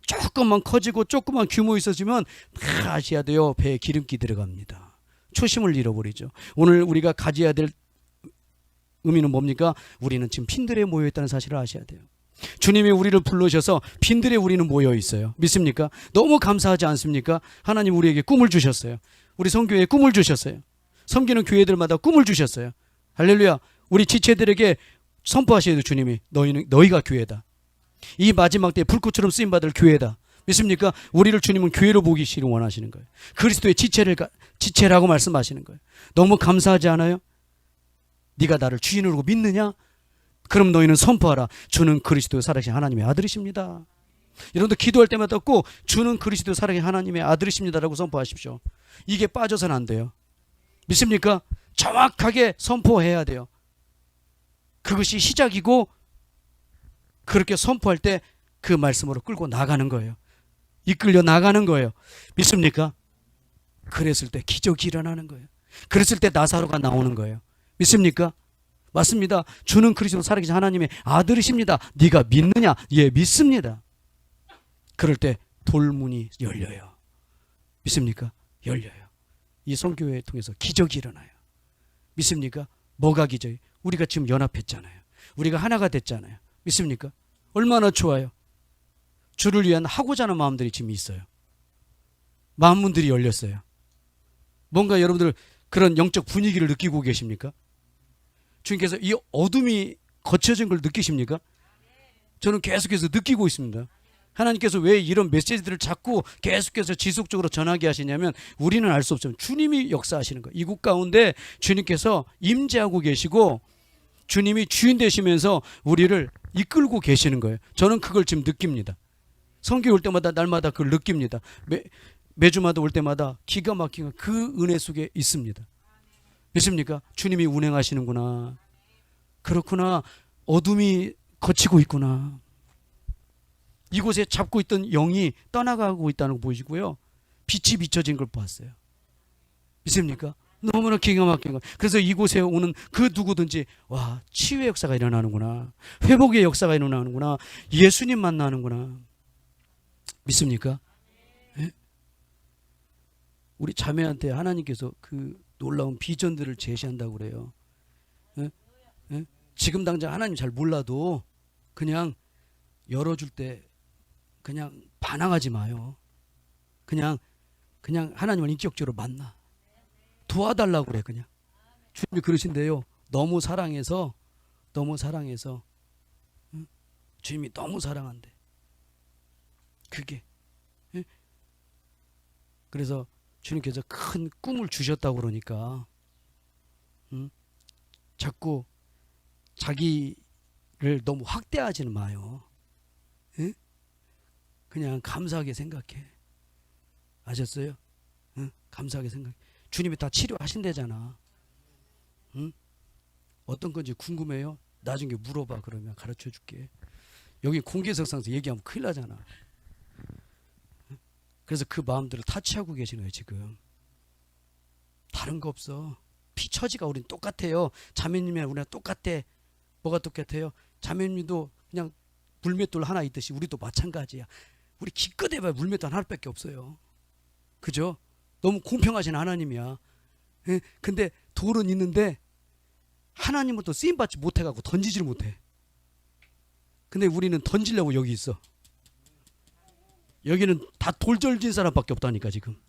조금만 커지고 조금만 규모 있어지면 다 아셔야 돼요. 배에 기름기 들어갑니다. 초심을 잃어버리죠. 오늘 우리가 가져야 될 의미는 뭡니까? 우리는 지금 핀들에 모여있다는 사실을 아셔야 돼요. 주님이 우리를 불러셔서 핀들에 우리는 모여 있어요. 믿습니까? 너무 감사하지 않습니까? 하나님 우리에게 꿈을 주셨어요. 우리 성교회에 꿈을 주셨어요. 섬기는 교회들마다 꿈을 주셨어요. 할렐루야. 우리 지체들에게 선포하셔야 돼요. 주님이 너희가 교회다. 이 마지막 때에 불꽃처럼 쓰임받을 교회다. 믿습니까? 우리를 주님은 교회로 보기를 원하시는 거예요. 그리스도의 지체라고 말씀하시는 거예요. 너무 감사하지 않아요? 네가 나를 주인으로 믿느냐? 그럼 너희는 선포하라. 주는 그리스도 살아계신 하나님의 아들이십니다. 여러분들 기도할 때마다 꼭 주는 그리스도 살아계신 하나님의 아들이십니다라고 선포하십시오. 이게 빠져서는 안 돼요. 믿습니까? 정확하게 선포해야 돼요. 그것이 시작이고 그렇게 선포할 때 그 말씀으로 끌고 나가는 거예요. 이끌려 나가는 거예요. 믿습니까? 그랬을 때 기적이 일어나는 거예요. 그랬을 때 나사로가 나오는 거예요. 믿습니까? 맞습니다. 주는 그리스도 살아계신 하나님의 아들이십니다. 네가 믿느냐? 예, 믿습니다. 그럴 때 돌문이 열려요. 믿습니까? 열려요. 이 선교회 통해서 기적이 일어나요. 믿습니까? 뭐가 기적이? 우리가 지금 연합했잖아요. 우리가 하나가 됐잖아요. 믿습니까? 얼마나 좋아요. 주를 위한 하고자 하는 마음들이 지금 있어요. 마음문들이 열렸어요. 뭔가 여러분들 그런 영적 분위기를 느끼고 계십니까? 주님께서 이 어둠이 거쳐진 걸 느끼십니까? 저는 계속해서 느끼고 있습니다. 하나님께서 왜 이런 메시지들을 자꾸 계속해서 지속적으로 전하게 하시냐면 우리는 알 수 없지만 주님이 역사하시는 거예요. 이곳 가운데 주님께서 임재하고 계시고 주님이 주인 되시면서 우리를 이끌고 계시는 거예요. 저는 그걸 지금 느낍니다. 성교 올 때마다 날마다 그걸 느낍니다. 매주마다 올 때마다 기가 막힌 그 은혜 속에 있습니다. 믿습니까? 주님이 운행하시는구나. 그렇구나. 어둠이 거치고 있구나. 이곳에 잡고 있던 영이 떠나가고 있다는 거 보이시고요. 빛이 비춰진 걸 보았어요. 믿습니까? 너무나 기가 막힌 거. 그래서 이곳에 오는 그 누구든지 와, 치유의 역사가 일어나는구나, 회복의 역사가 일어나는구나, 예수님 만나는구나. 믿습니까? 예? 우리 자매한테 하나님께서 그 놀라운 비전들을 제시한다고 그래요. 예? 예? 지금 당장 하나님 잘 몰라도 그냥 열어줄 때 그냥 반항하지 마요. 그냥 하나님을 인격적으로 만나. 도와달라고 그래. 그냥 주님이 그러신대요. 너무 사랑해서 응? 주님이 너무 사랑한대. 그게 예? 그래서 주님께서 큰 꿈을 주셨다고 그러니까 응? 자꾸 자기를 너무 확대하지는 마요. 예? 그냥 감사하게 생각해. 아셨어요? 응? 감사하게 생각해. 주님이 다 치료하신대잖아. 응? 어떤 건지 궁금해요? 나중에 물어봐. 그러면 가르쳐 줄게. 여기 공개석상에서 얘기하면 큰일 나잖아. 응? 그래서 그 마음들을 타치하고 계시는 거예요 지금. 다른 거 없어. 피처지가 우린 똑같아요. 자매님이랑 우리랑 똑같아. 뭐가 똑같아요? 자매님도 그냥 물맷돌 하나 있듯이 우리도 마찬가지야. 우리 기껏 해봐야 물맷돌 하나밖에 없어요. 그죠? 너무 공평하신 하나님이야. 예? 근데 돌은 있는데 하나님은 또 쓰임받지 못해갖고 던지지를 못해. 근데 우리는 던지려고 여기 있어. 여기는 다 돌절진 사람밖에 없다니까 지금.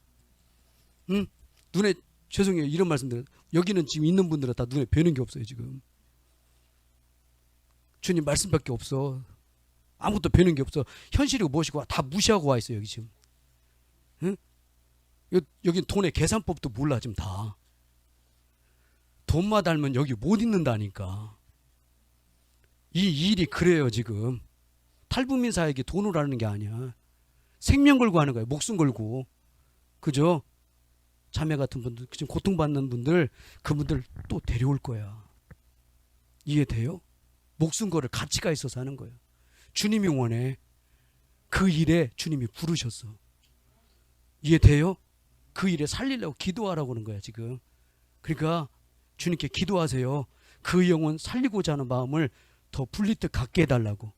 응? 눈에 죄송해요 이런 말씀드려. 여기는 지금 있는 분들은 다 눈에 뵈는 게 없어요 지금. 주님 말씀밖에 없어. 아무것도 뵈는 게 없어. 현실이고 무엇이고 다 무시하고 와 있어요 여기 지금. 응? 여기 돈의 계산법도 몰라 지금 다. 돈만 달면 여기 못 있는다니까. 이 일이 그래요 지금. 탈북민 사에게 돈을 하는 게 아니야. 생명 걸고 하는 거예요. 목숨 걸고. 그죠? 자매 같은 분들 지금 고통받는 분들 그분들 또 데려올 거야. 이해돼요? 목숨 걸을 가치가 있어서 하는 거예요. 주님이 원해. 그 일에 주님이 부르셨어. 이해돼요? 그 일에 살리려고 기도하라고 하는 거야 지금. 그러니까 주님께 기도하세요. 그 영혼 살리고자 하는 마음을 더 불리듯 갖게 해달라고.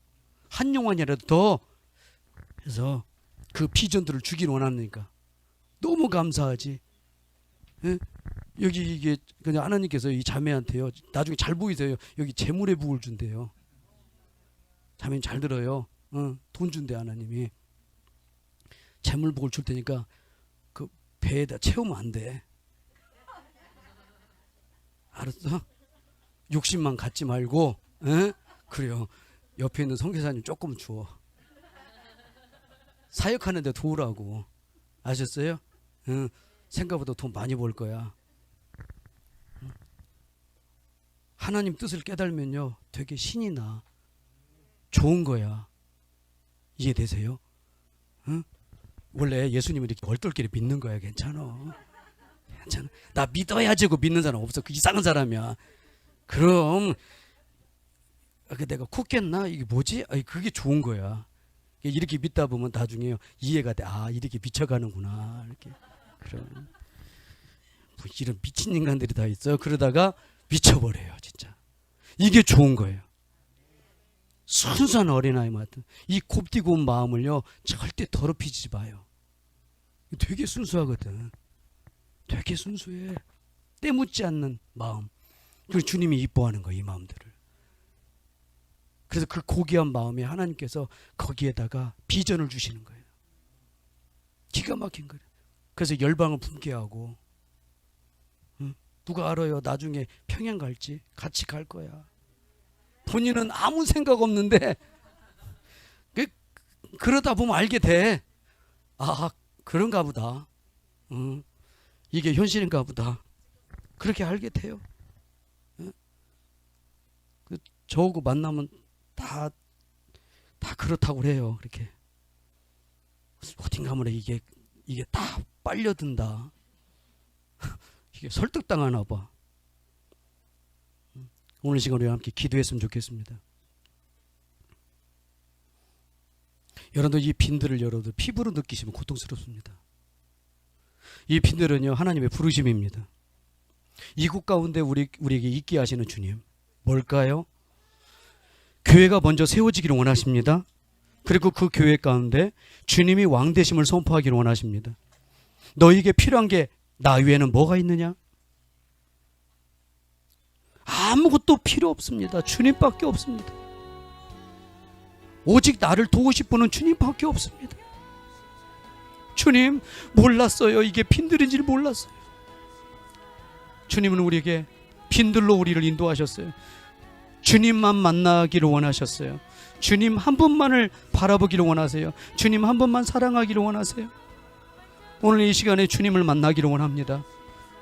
한 영혼이라도 더 해서 그 비전들을 주기를 원하니까 너무 감사하지. 예? 여기 이게 그냥 하나님께서 이 자매한테요. 나중에 잘 보이세요. 여기 재물의 복을 준대요. 자매는 잘 들어요. 돈 준대 하나님이. 재물 복을 줄 테니까 그 배에다 채우면 안 돼. 알았어? 욕심만 갖지 말고. 에? 그래요. 옆에 있는 선교사님 조금 줘. 사역하는데 도우라고. 아셨어요? 생각보다 돈 많이 벌 거야. 하나님 뜻을 깨달으면요 되게 신이 나. 좋은 거야. 이해되세요? 응? 원래 예수님을 이렇게 얼떨결에 믿는 거야. 괜찮아. 괜찮아. 나 믿어야지고 믿는 사람 없어. 그 이상한 사람이야. 그럼 내가 哭겠나? 이게 뭐지? 아니, 그게 좋은 거야. 이렇게 믿다 보면 나중에 이해가 돼. 아 이렇게 미쳐가는구나. 이렇게. 그럼 뭐 이런 미친 인간들이 다 있어. 그러다가 미쳐버려요 진짜. 이게 좋은 거예요. 순수한 어린아이 같은 이 곱디고 온 마음을요 절대 더럽히지 마요. 되게 순수하거든. 되게 순수해. 때묻지 않는 마음. 그리고 주님이 이뻐하는 거예요 이 마음들을. 그래서 그 고귀한 마음에 하나님께서 거기에다가 비전을 주시는 거예요. 기가 막힌 거예요. 그래서 열방을 품게 하고. 누가 알아요 나중에 평양 갈지. 같이 갈 거야. 본인은 아무 생각 없는데 그러다 보면 알게 돼. 아 그런가 보다. 이게 현실인가 보다. 그렇게 알게 돼요. 저하고 만나면 다 그렇다고 그래요. 그렇게 어딘가 하면 이게 다 빨려든다. 이게 설득당하나 봐. 오늘 시간 우리 함께 기도했으면 좋겠습니다. 여러분들 이 빈들을 여러분들 피부로 느끼시면 고통스럽습니다. 이 빈들은요 하나님의 부르심입니다. 이곳 가운데 우리에게 있게 하시는 주님 뭘까요? 교회가 먼저 세워지기를 원하십니다. 그리고 그 교회 가운데 주님이 왕 되심을 선포하기를 원하십니다. 너에게 필요한 게 나 외에는 뭐가 있느냐? 아무것도 필요 없습니다. 주님밖에 없습니다. 오직 나를 도우실 분은 주님밖에 없습니다. 주님 몰랐어요. 이게 핀들인지를 몰랐어요. 주님은 우리에게 핀들로 우리를 인도하셨어요. 주님만 만나기를 원하셨어요. 주님 한 분만을 바라보기를 원하세요. 주님 한 분만 사랑하기를 원하세요. 오늘 이 시간에 주님을 만나기를 원합니다.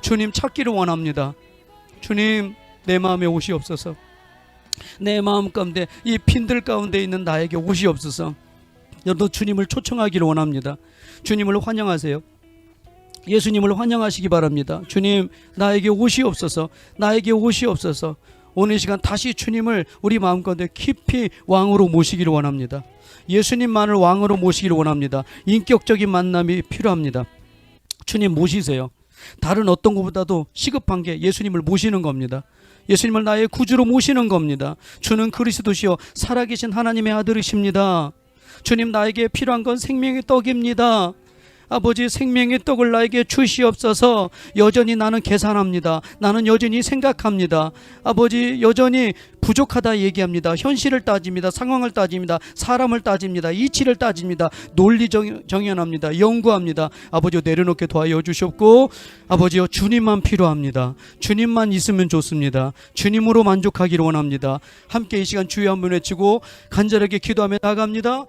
주님 찾기를 원합니다. 주님 내 마음에 오시옵소서. 내 마음 가운데 이 핀들 가운데 있는 나에게 오시옵소서. 여러분 주님을 초청하기를 원합니다. 주님을 환영하세요. 예수님을 환영하시기 바랍니다. 주님 나에게 오시옵소서. 나에게 오시옵소서. 오늘 이 시간 다시 주님을 우리 마음 가운데 깊이 왕으로 모시기를 원합니다. 예수님만을 왕으로 모시기를 원합니다. 인격적인 만남이 필요합니다. 주님 모시세요. 다른 어떤 것보다도 시급한 게 예수님을 모시는 겁니다. 예수님을 나의 구주로 모시는 겁니다. 주는 그리스도시요 살아계신 하나님의 아들이십니다. 주님 나에게 필요한 건 생명의 떡입니다. 아버지 생명의 떡을 나에게 주시옵소서. 여전히 나는 계산합니다. 나는 여전히 생각합니다. 아버지 여전히 부족하다 얘기합니다. 현실을 따집니다. 상황을 따집니다. 사람을 따집니다. 이치를 따집니다. 논리 정연합니다. 연구합니다. 아버지 내려놓게 도와여 주시옵고 아버지여 주님만 필요합니다. 주님만 있으면 좋습니다. 주님으로 만족하기를 원합니다. 함께 이 시간 주여 한번 외치고 간절하게 기도하며 나갑니다.